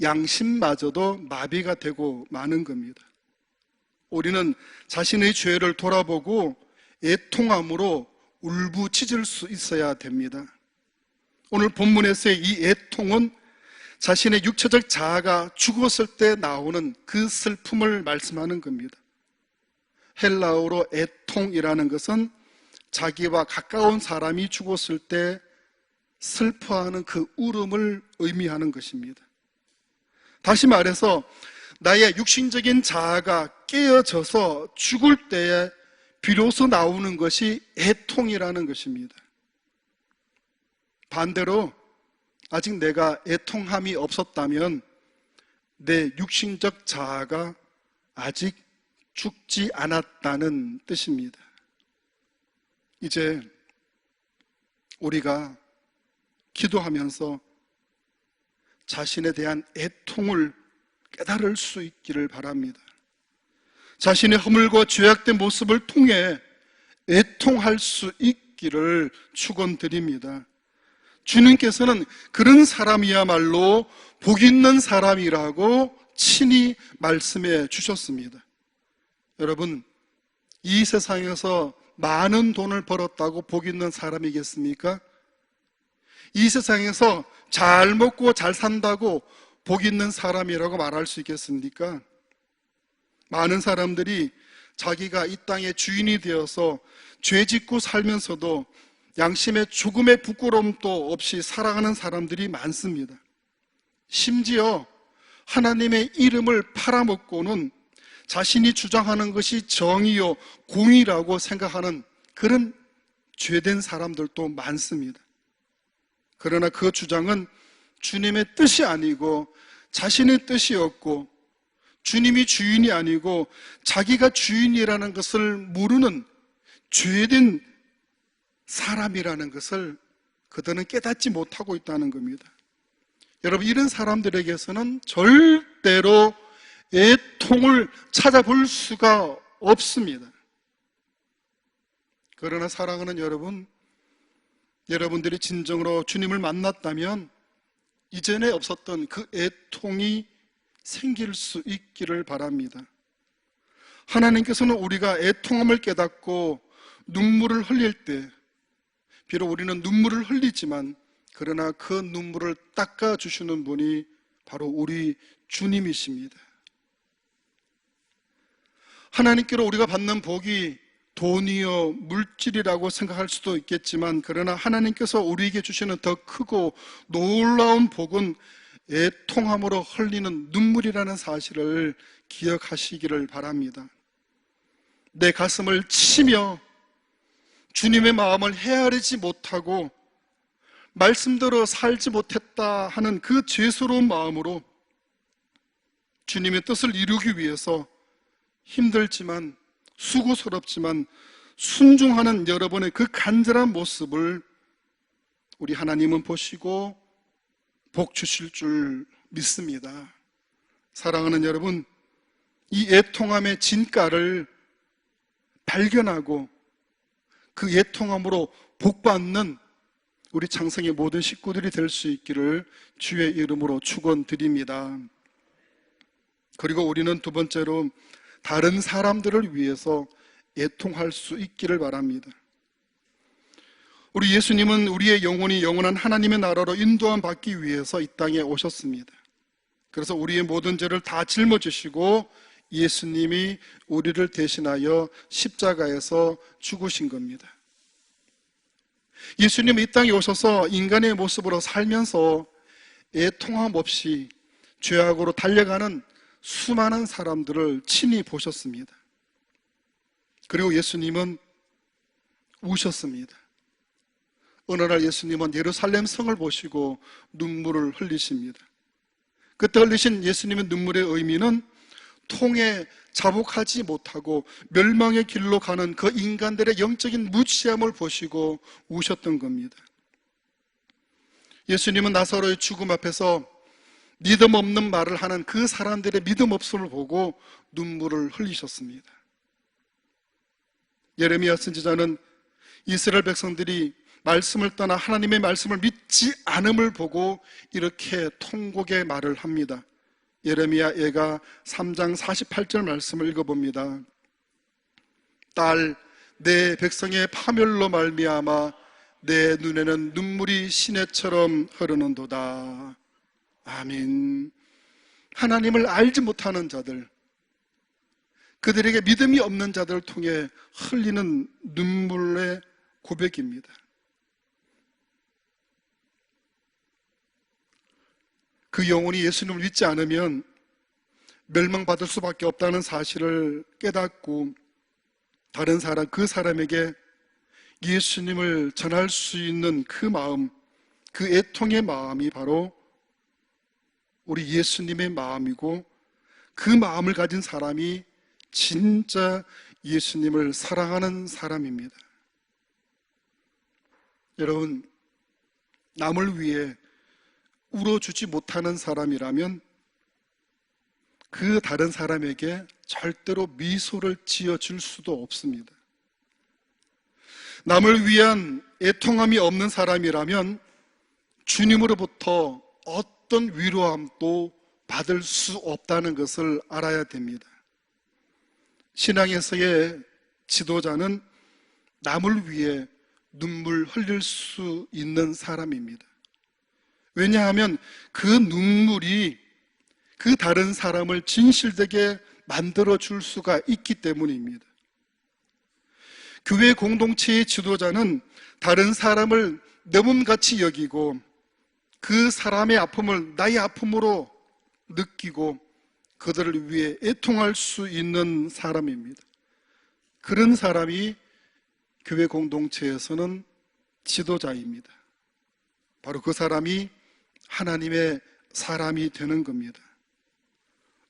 양심마저도 마비가 되고 마는 겁니다. 우리는 자신의 죄를 돌아보고 애통함으로 울부짖을 수 있어야 됩니다. 오늘 본문에서의 이 애통은 자신의 육체적 자아가 죽었을 때 나오는 그 슬픔을 말씀하는 겁니다. 헬라어로 애통이라는 것은 자기와 가까운 사람이 죽었을 때 슬퍼하는 그 울음을 의미하는 것입니다. 다시 말해서 나의 육신적인 자아가 깨어져서 죽을 때에 비로소 나오는 것이 애통이라는 것입니다. 반대로 아직 내가 애통함이 없었다면 내 육신적 자아가 아직 죽지 않았다는 뜻입니다. 이제 우리가 기도하면서 자신에 대한 애통을 깨달을 수 있기를 바랍니다. 자신의 허물과 죄악된 모습을 통해 애통할 수 있기를 축원드립니다. 주님께서는 그런 사람이야말로 복 있는 사람이라고 친히 말씀해 주셨습니다. 여러분, 이 세상에서 많은 돈을 벌었다고 복 있는 사람이겠습니까? 이 세상에서 잘 먹고 잘 산다고 복 있는 사람이라고 말할 수 있겠습니까? 많은 사람들이 자기가 이 땅의 주인이 되어서 죄 짓고 살면서도 양심에 조금의 부끄러움도 없이 살아가는 사람들이 많습니다. 심지어 하나님의 이름을 팔아먹고는 자신이 주장하는 것이 정의요 공의라고 생각하는 그런 죄된 사람들도 많습니다. 그러나 그 주장은 주님의 뜻이 아니고 자신의 뜻이었고 주님이 주인이 아니고 자기가 주인이라는 것을 모르는 죄된 사람이라는 것을 그들은 깨닫지 못하고 있다는 겁니다. 여러분, 이런 사람들에게서는 절대로 애통을 찾아볼 수가 없습니다. 그러나 사랑하는 여러분, 여러분들이 진정으로 주님을 만났다면 이전에 없었던 그 애통이 생길 수 있기를 바랍니다. 하나님께서는 우리가 애통함을 깨닫고 눈물을 흘릴 때, 비록 우리는 눈물을 흘리지만 그러나 그 눈물을 닦아주시는 분이 바로 우리 주님이십니다. 하나님께로 우리가 받는 복이 돈이요 물질이라고 생각할 수도 있겠지만 그러나 하나님께서 우리에게 주시는 더 크고 놀라운 복은 애통함으로 흘리는 눈물이라는 사실을 기억하시기를 바랍니다. 내 가슴을 치며 주님의 마음을 헤아리지 못하고 말씀대로 살지 못했다 하는 그 죄스러운 마음으로 주님의 뜻을 이루기 위해서 힘들지만 수고스럽지만 순종하는 여러분의 그 간절한 모습을 우리 하나님은 보시고 복 주실 줄 믿습니다. 사랑하는 여러분, 이 애통함의 진가를 발견하고 그 애통함으로 복받는 우리 창성의 모든 식구들이 될 수 있기를 주의 이름으로 축원드립니다. 그리고 우리는 두 번째로 다른 사람들을 위해서 애통할 수 있기를 바랍니다. 우리 예수님은 우리의 영혼이 영원한 하나님의 나라로 인도함 받기 위해서 이 땅에 오셨습니다. 그래서 우리의 모든 죄를 다 짊어지시고 예수님이 우리를 대신하여 십자가에서 죽으신 겁니다. 예수님이 이 땅에 오셔서 인간의 모습으로 살면서 애통함 없이 죄악으로 달려가는 수많은 사람들을 친히 보셨습니다. 그리고 예수님은 우셨습니다. 어느 날 예수님은 예루살렘 성을 보시고 눈물을 흘리십니다. 그때 흘리신 예수님의 눈물의 의미는 통에 자복하지 못하고 멸망의 길로 가는 그 인간들의 영적인 무지함을 보시고 우셨던 겁니다. 예수님은 나사로의 죽음 앞에서 믿음 없는 말을 하는 그 사람들의 믿음 없음을 보고 눈물을 흘리셨습니다. 예레미야 선지자는 이스라엘 백성들이 말씀을 떠나 하나님의 말씀을 믿지 않음을 보고 이렇게 통곡의 말을 합니다. 예레미야 예가 3장 48절 말씀을 읽어봅니다. 딸, 내 백성의 파멸로 말미암아 내 눈에는 눈물이 시내처럼 흐르는도다. 아멘. 하나님을 알지 못하는 자들, 그들에게 믿음이 없는 자들을 통해 흘리는 눈물의 고백입니다. 그 영혼이 예수님을 믿지 않으면 멸망받을 수밖에 없다는 사실을 깨닫고 다른 사람, 그 사람에게 예수님을 전할 수 있는 그 마음, 그 애통의 마음이 바로 우리 예수님의 마음이고, 그 마음을 가진 사람이 진짜 예수님을 사랑하는 사람입니다. 여러분, 남을 위해 울어주지 못하는 사람이라면 그 다른 사람에게 절대로 미소를 지어줄 수도 없습니다. 남을 위한 애통함이 없는 사람이라면 주님으로부터 어떤 위로함도 받을 수 없다는 것을 알아야 됩니다. 신앙에서의 지도자는 남을 위해 눈물 흘릴 수 있는 사람입니다. 왜냐하면 그 눈물이 그 다른 사람을 진실되게 만들어줄 수가 있기 때문입니다. 교회 공동체의 지도자는 다른 사람을 내 몸같이 여기고 그 사람의 아픔을 나의 아픔으로 느끼고 그들을 위해 애통할 수 있는 사람입니다. 그런 사람이 교회 공동체에서는 지도자입니다. 바로 그 사람이 하나님의 사람이 되는 겁니다.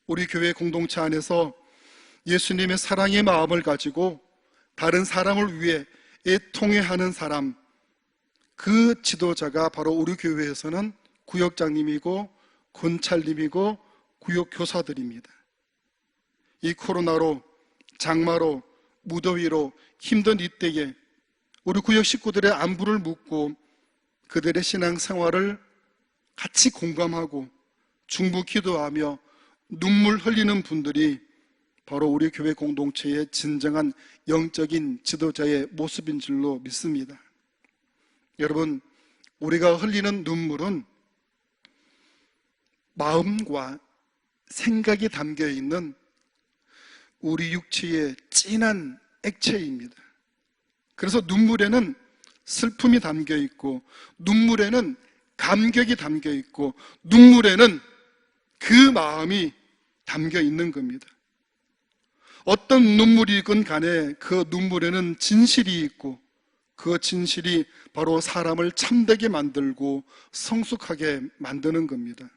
우리 교회 공동체 안에서 예수님의 사랑의 마음을 가지고 다른 사람을 위해 애통해하는 사람, 그 지도자가 바로 우리 교회에서는 구역장님이고 권찰님이고 구역교사들입니다. 이 코로나로, 장마로, 무더위로 힘든 이때에 우리 구역 식구들의 안부를 묻고 그들의 신앙생활을 같이 공감하고 중보 기도하며 눈물 흘리는 분들이 바로 우리 교회 공동체의 진정한 영적인 지도자의 모습인 줄로 믿습니다. 여러분, 우리가 흘리는 눈물은 마음과 생각이 담겨있는 우리 육체의 진한 액체입니다. 그래서 눈물에는 슬픔이 담겨있고, 눈물에는 감격이 담겨있고, 눈물에는 그 마음이 담겨있는 겁니다. 어떤 눈물이건 간에 그 눈물에는 진실이 있고, 그 진실이 바로 사람을 참되게 만들고 성숙하게 만드는 겁니다.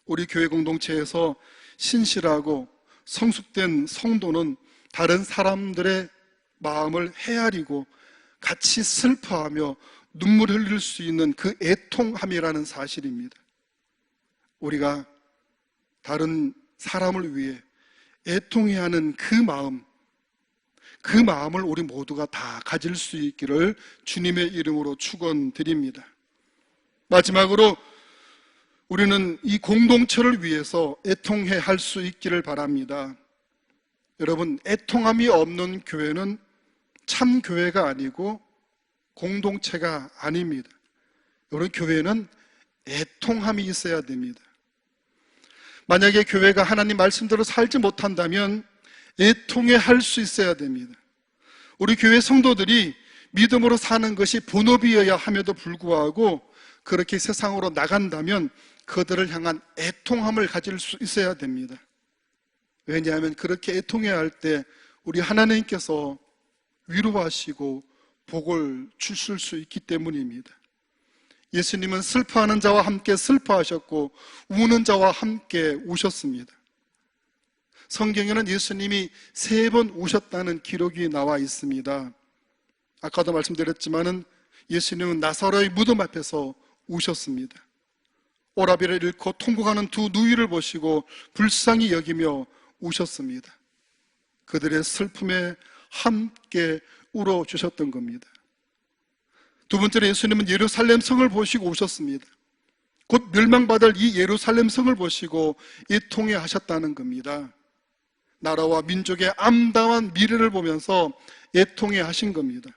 우리 교회 공동체에서 신실하고 성숙된 성도는 다른 사람들의 마음을 헤아리고 같이 슬퍼하며 눈물 흘릴 수 있는 그 애통함이라는 사실입니다. 우리가 다른 사람을 위해 애통해야 하는 그 마음을 우리 모두가 다 가질 수 있기를 주님의 이름으로 축원드립니다. 마지막으로 우리는 이 공동체를 위해서 애통해 할 수 있기를 바랍니다. 여러분, 애통함이 없는 교회는 참 교회가 아니고 공동체가 아닙니다. 우리 교회는 애통함이 있어야 됩니다. 만약에 교회가 하나님 말씀대로 살지 못한다면 애통해할 수 있어야 됩니다. 우리 교회 성도들이 믿음으로 사는 것이 본업이어야 함에도 불구하고 그렇게 세상으로 나간다면 그들을 향한 애통함을 가질 수 있어야 됩니다. 왜냐하면 그렇게 애통해야 할 때 우리 하나님께서 위로하시고 복을 주실 수 있기 때문입니다. 예수님은 슬퍼하는 자와 함께 슬퍼하셨고 우는 자와 함께 우셨습니다. 성경에는 예수님이 3번 우셨다는 기록이 나와 있습니다. 아까도 말씀드렸지만은 예수님은 나사로의 무덤 앞에서 우셨습니다. 오라비를 잃고 통곡하는 두 누이를 보시고 불쌍히 여기며 우셨습니다. 그들의 슬픔에 함께 울어주셨던 겁니다. 두 번째로 예수님은 예루살렘 성을 보시고 우셨습니다. 곧 멸망받을 이 예루살렘 성을 보시고 애통해 하셨다는 겁니다. 나라와 민족의 암담한 미래를 보면서 애통해 하신 겁니다.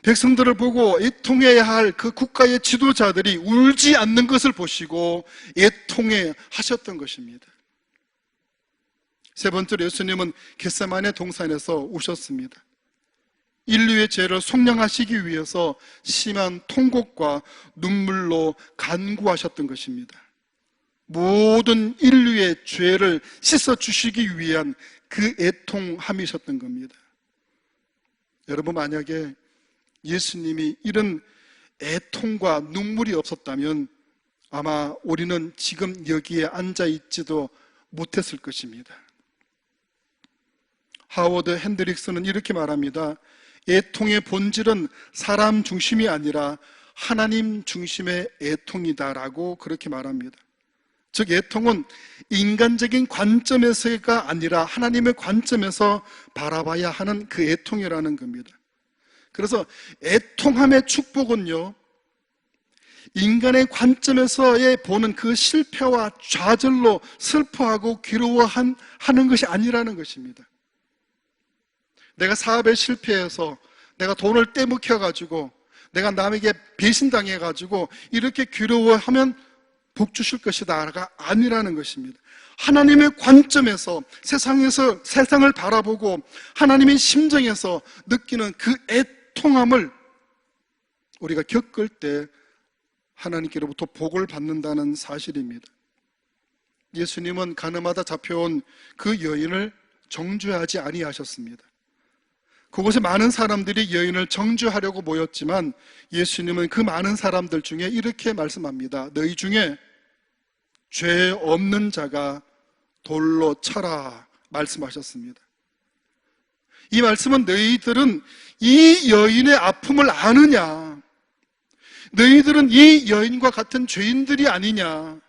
백성들을 보고 애통해야 할 그 국가의 지도자들이 울지 않는 것을 보시고 애통해 하셨던 것입니다. 세 번째로 예수님은 겟세마네 동산에서 우셨습니다. 인류의 죄를 속량하시기 위해서 심한 통곡과 눈물로 간구하셨던 것입니다. 모든 인류의 죄를 씻어주시기 위한 그 애통함이셨던 겁니다. 여러분, 만약에 예수님이 이런 애통과 눈물이 없었다면 아마 우리는 지금 여기에 앉아있지도 못했을 것입니다. 하워드 핸드릭스는 이렇게 말합니다. 애통의 본질은 사람 중심이 아니라 하나님 중심의 애통이다라고 그렇게 말합니다. 즉 애통은 인간적인 관점에서가 아니라 하나님의 관점에서 바라봐야 하는 그 애통이라는 겁니다. 그래서 애통함의 축복은요, 인간의 관점에서의 보는 그 실패와 좌절로 슬퍼하고 괴로워하는 것이 아니라는 것입니다. 내가 사업에 실패해서 내가 돈을 떼먹혀가지고 내가 남에게 배신당해가지고 이렇게 괴로워하면 복 주실 것이다가 아니라는 것입니다. 하나님의 관점에서 세상을 바라보고 하나님의 심정에서 느끼는 그 애통함을 우리가 겪을 때 하나님께로부터 복을 받는다는 사실입니다. 예수님은 가늠하다 잡혀온 그 여인을 정죄하지 아니하셨습니다. 그곳에 많은 사람들이 여인을 정죄하려고 모였지만 예수님은 그 많은 사람들 중에 이렇게 말씀합니다. 너희 중에 죄 없는 자가 돌로 쳐라 말씀하셨습니다. 이 말씀은 너희들은 이 여인의 아픔을 아느냐, 너희들은 이 여인과 같은 죄인들이 아니냐,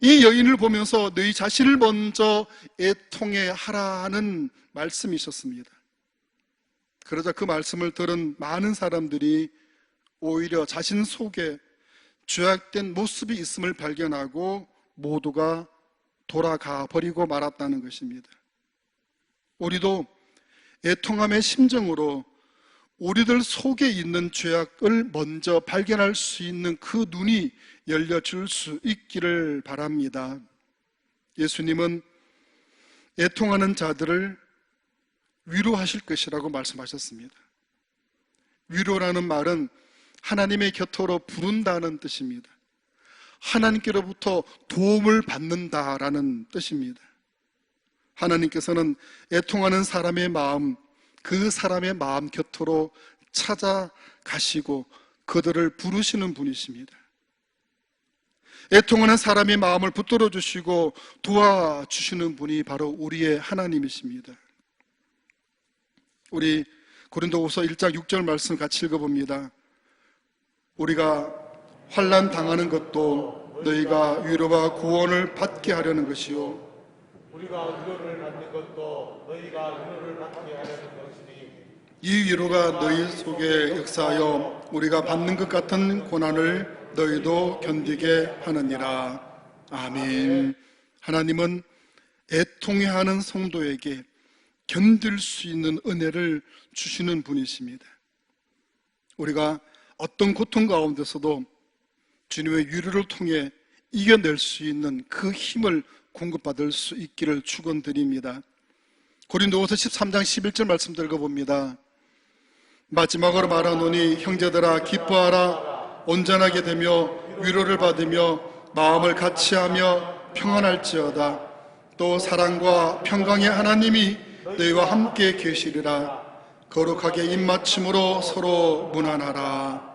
이 여인을 보면서 너희 자신을 먼저 애통해 하라는 말씀이셨습니다. 그러자 그 말씀을 들은 많은 사람들이 오히려 자신 속에 죄악된 모습이 있음을 발견하고 모두가 돌아가 버리고 말았다는 것입니다. 우리도 애통함의 심정으로 우리들 속에 있는 죄악을 먼저 발견할 수 있는 그 눈이 열려줄 수 있기를 바랍니다. 예수님은 애통하는 자들을 위로하실 것이라고 말씀하셨습니다. 위로라는 말은 하나님의 곁으로 부른다는 뜻입니다. 하나님께로부터 도움을 받는다라는 뜻입니다. 하나님께서는 애통하는 사람의 마음, 그 사람의 마음 곁으로 찾아가시고 그들을 부르시는 분이십니다. 애통하는 사람의 마음을 붙들어 주시고 도와주시는 분이 바로 우리의 하나님이십니다. 우리 고린도후서 1장 6절 말씀 같이 읽어봅니다. 우리가 환난 당하는 것도 너희가 위로와 구원을 받게 하려는 것이요, 우리가 위로를 받는 것도 너희가 위로를 받게 하려는 것이니 이 위로가 너희 속에 역사하여 우리가 받는 것 같은 고난을 너희도 견디게 하느니라. 아멘. 하나님은 애통해하는 성도에게 견딜 수 있는 은혜를 주시는 분이십니다. 우리가 어떤 고통 가운데서도 주님의 위로를 통해 이겨낼 수 있는 그 힘을 공급받을 수 있기를 축원드립니다. 고린도후서 13장 11절 말씀 읽어봅니다. 마지막으로 말하노니 형제들아 기뻐하라. 온전하게 되며 위로를 받으며 마음을 같이하며 평안할지어다. 또 사랑과 평강의 하나님이 너희와 함께 계시리라. 거룩하게 입맞춤으로 서로 문안하라.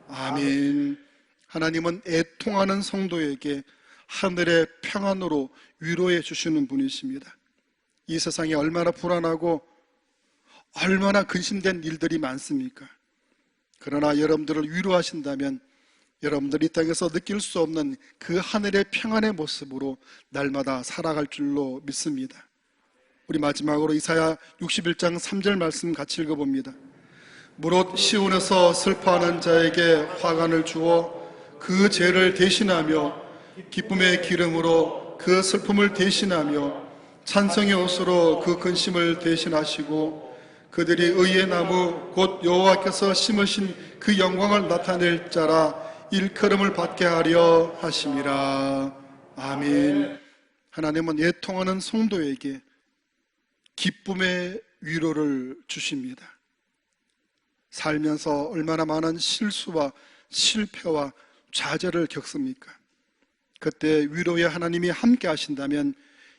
아멘. 하나님은 애통하는 성도에게 하늘의 평안으로 위로해 주시는 분이십니다. 이 세상에 얼마나 불안하고 얼마나 근심된 일들이 많습니까? 그러나 여러분들을 위로하신다면 여러분들이 이 땅에서 느낄 수 없는 그 하늘의 평안의 모습으로 날마다 살아갈 줄로 믿습니다. 우리 마지막으로 이사야 61장 3절 말씀 같이 읽어봅니다. 무릇 시온에서 슬퍼하는 자에게 화관을 주어 그 죄를 대신하며 기쁨의 기름으로 그 슬픔을 대신하며 찬송의 옷으로 그 근심을 대신하시고 그들이 의의 나무 곧 여호와께서 심으신 그 영광을 나타낼 자라 일컬음을 받게 하려 하심이라. 아멘. 하나님은 애통하는 성도에게 기쁨의 위로를 주십니다. 살면서 얼마나 많은 실수와 실패와 좌절을 겪습니까? 그때 위로의 하나님이 함께 하신다면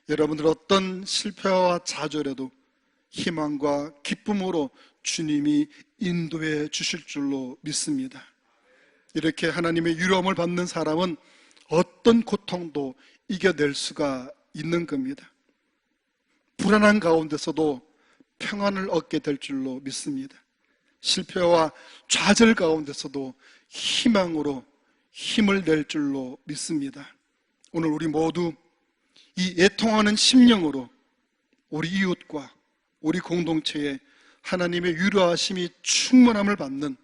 여러분들 어떤 실패와 좌절에도 희망과 기쁨으로 주님이 인도해 주실 줄로 믿습니다. 이렇게 하나님의 위로함을 받는 사람은 어떤 고통도 이겨낼 수가 있는 겁니다. 불안한 가운데서도 평안을 얻게 될 줄로 믿습니다. 실패와 좌절 가운데서도 희망으로 힘을 낼 줄로 믿습니다. 오늘 우리 모두 이 애통하는 심령으로 우리 이웃과 우리 공동체에 하나님의 위로하심이 충만함을 받는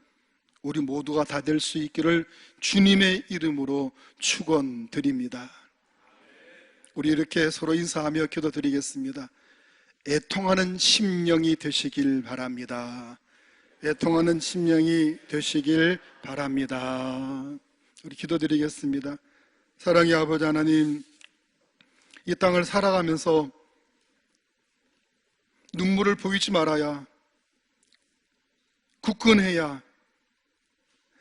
우리 모두가 다 될 수 있기를 주님의 이름으로 축원드립니다. 우리 이렇게 서로 인사하며 기도드리겠습니다. 애통하는 심령이 되시길 바랍니다. 애통하는 심령이 되시길 바랍니다. 우리 기도드리겠습니다. 사랑의 아버지 하나님, 이 땅을 살아가면서 눈물을 보이지 말아야, 굳건해야,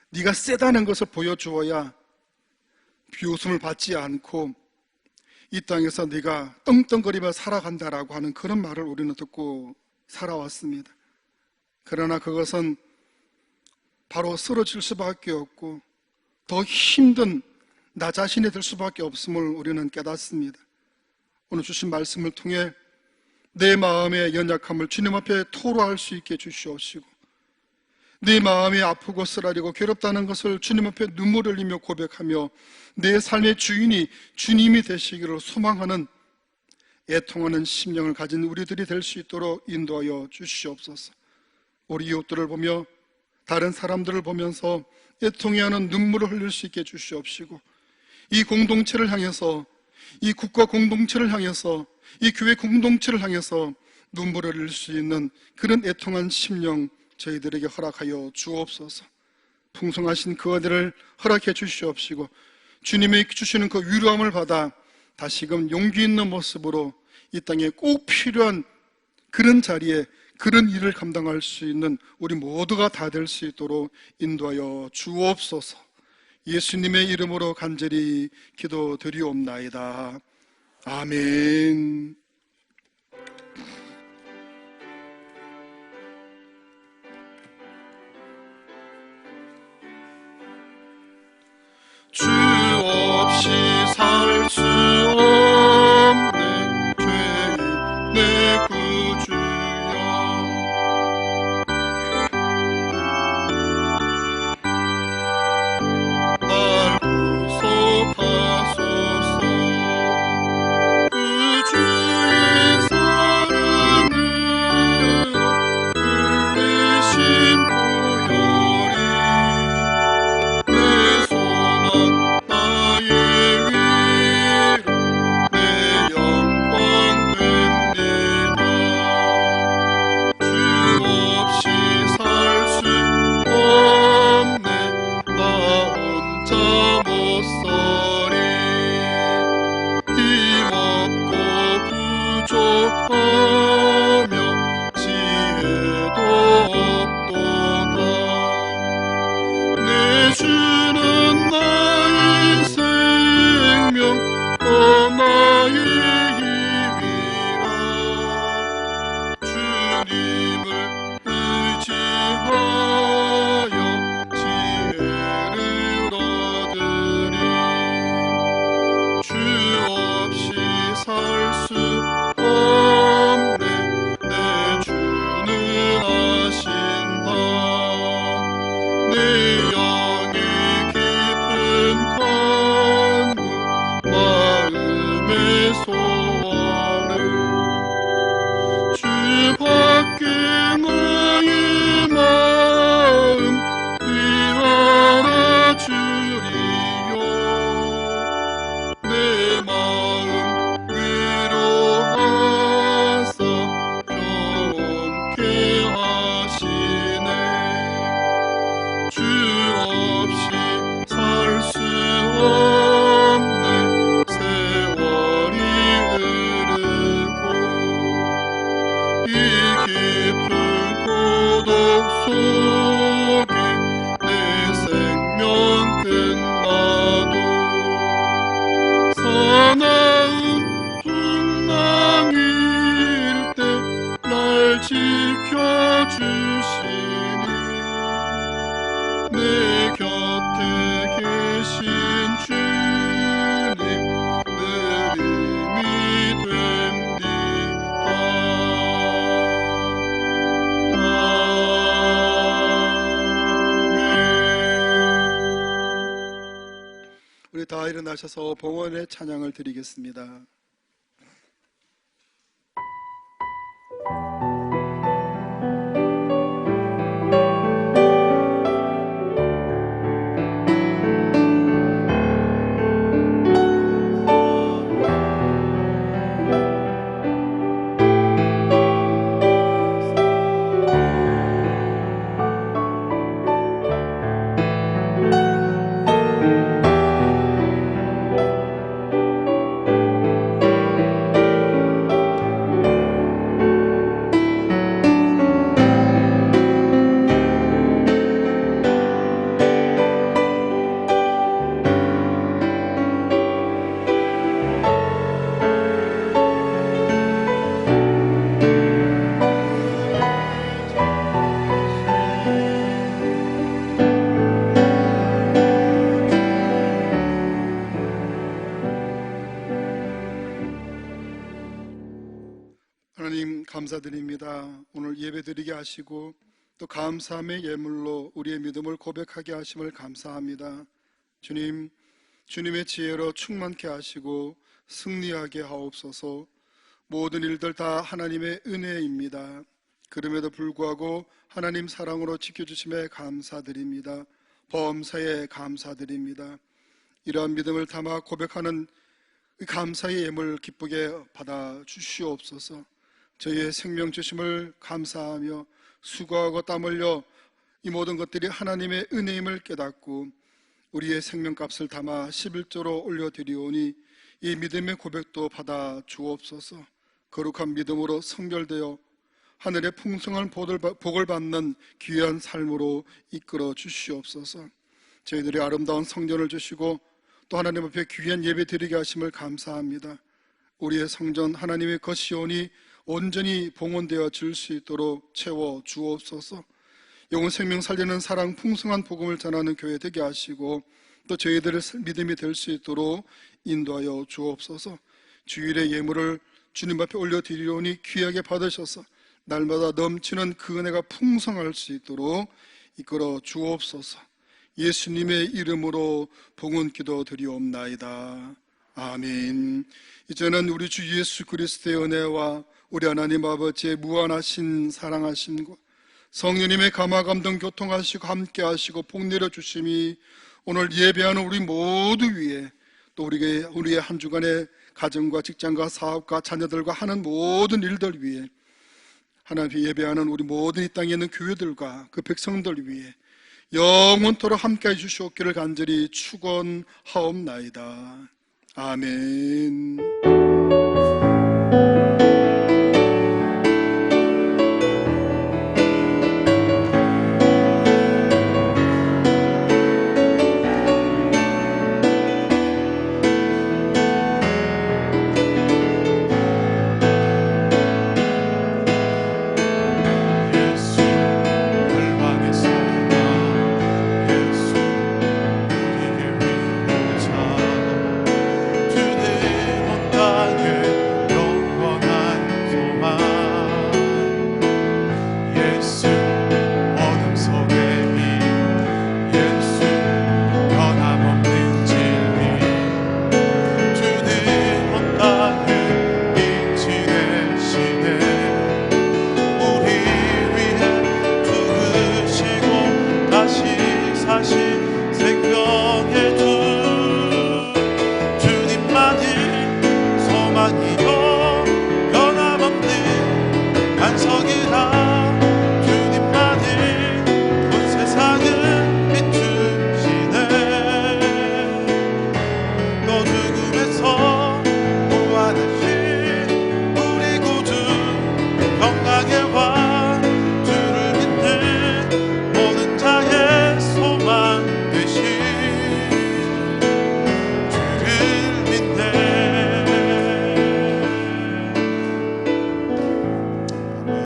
네가 세다는 것을 보여주어야 비웃음을 받지 않고 이 땅에서 네가 떵떵거리며 살아간다라고 하는 그런 말을 우리는 듣고 살아왔습니다. 그러나 그것은 바로 쓰러질 수밖에 없고 더 힘든 나 자신이 될 수밖에 없음을 우리는 깨닫습니다. 오늘 주신 말씀을 통해 내 마음의 연약함을 주님 앞에 토로할 수 있게 주시옵시고 내 마음이 아프고 쓰라리고 괴롭다는 것을 주님 앞에 눈물을 흘리며 고백하며 내 삶의 주인이 주님이 되시기를 소망하는 애통하는 심령을 가진 우리들이 될 수 있도록 인도하여 주시옵소서. 우리 이웃들을 보며 다른 사람들을 보면서 애통해하는 눈물을 흘릴 수 있게 주시옵시고 이 공동체를 향해서, 이 국가 공동체를 향해서, 이 교회 공동체를 향해서 눈물을 흘릴 수 있는 그런 애통한 심령 저희들에게 허락하여 주옵소서. 풍성하신 그 은혜를 허락해 주시옵시고 주님이 주시는 그 위로함을 받아 다시금 용기 있는 모습으로 이 땅에 꼭 필요한 그런 자리에 그런 일을 감당할 수 있는 우리 모두가 다 될 수 있도록 인도하여 주옵소서. 예수님의 이름으로 간절히 기도드리옵나이다. 아멘. 주 없이 살 수 없는 죄인 내 구주여, 날 구속하소서. 그 주의 사랑으로 흘리신 보혈이 내 소망 주께 나의 마음 위하라 주리요. 내 마음 위로하사 평온케 하시네. 주 없이 살 수 없네. 세월이 흐르고 이 깊은 고독 속에 내 생명 끝나도 사나운 풍랑일 때 날 지켜주시니 내 곁에 계신 주님 늘 힘이 됩니다. 아멘. 우리 다 일어나셔서 봉헌의 찬양을 드리겠습니다. 하나님 감사드립니다. 오늘 예배드리게 하시고 또 감사함의 예물로 우리의 믿음을 고백하게 하심을 감사합니다. 주님, 주님의 지혜로 충만케 하시고 승리하게 하옵소서. 모든 일들 다 하나님의 은혜입니다. 그럼에도 불구하고 하나님 사랑으로 지켜주심에 감사드립니다. 범사에 감사드립니다. 이러한 믿음을 담아 고백하는 감사의 예물 기쁘게 받아 주시옵소서. 저희의 생명 주심을 감사하며 수고하고 땀 흘려 이 모든 것들이 하나님의 은혜임을 깨닫고 우리의 생명값을 담아 11조로 올려드리오니 이 믿음의 고백도 받아 주옵소서. 거룩한 믿음으로 성결되어 하늘의 풍성한 복을 받는 귀한 삶으로 이끌어 주시옵소서. 저희들의 아름다운 성전을 주시고 또 하나님 앞에 귀한 예배 드리게 하심을 감사합니다. 우리의 성전 하나님의 것이오니 온전히 봉헌되어 줄 수 있도록 채워 주옵소서. 영혼 생명 살리는 사랑 풍성한 복음을 전하는 교회 되게 하시고 또 저희들의 믿음이 될 수 있도록 인도하여 주옵소서. 주일의 예물을 주님 앞에 올려드리오니 귀하게 받으셔서 날마다 넘치는 그 은혜가 풍성할 수 있도록 이끌어 주옵소서. 예수님의 이름으로 봉헌 기도 드리옵나이다. 아멘. 이제는 우리 주 예수 그리스도의 은혜와 우리 하나님 아버지의 무한하신 사랑하심과 성령님의 감화 감동 교통하시고 함께하시고 복내려 주심이 오늘 예배하는 우리 모두 위에 또 우리의 한 주간의 가정과 직장과 사업과 자녀들과 하는 모든 일들 위에 하나님 예배하는 우리 모든 이 땅에 있는 교회들과 그 백성들 위에 영원토록 함께해 주시옵기를 간절히 축원하옵나이다. 아멘.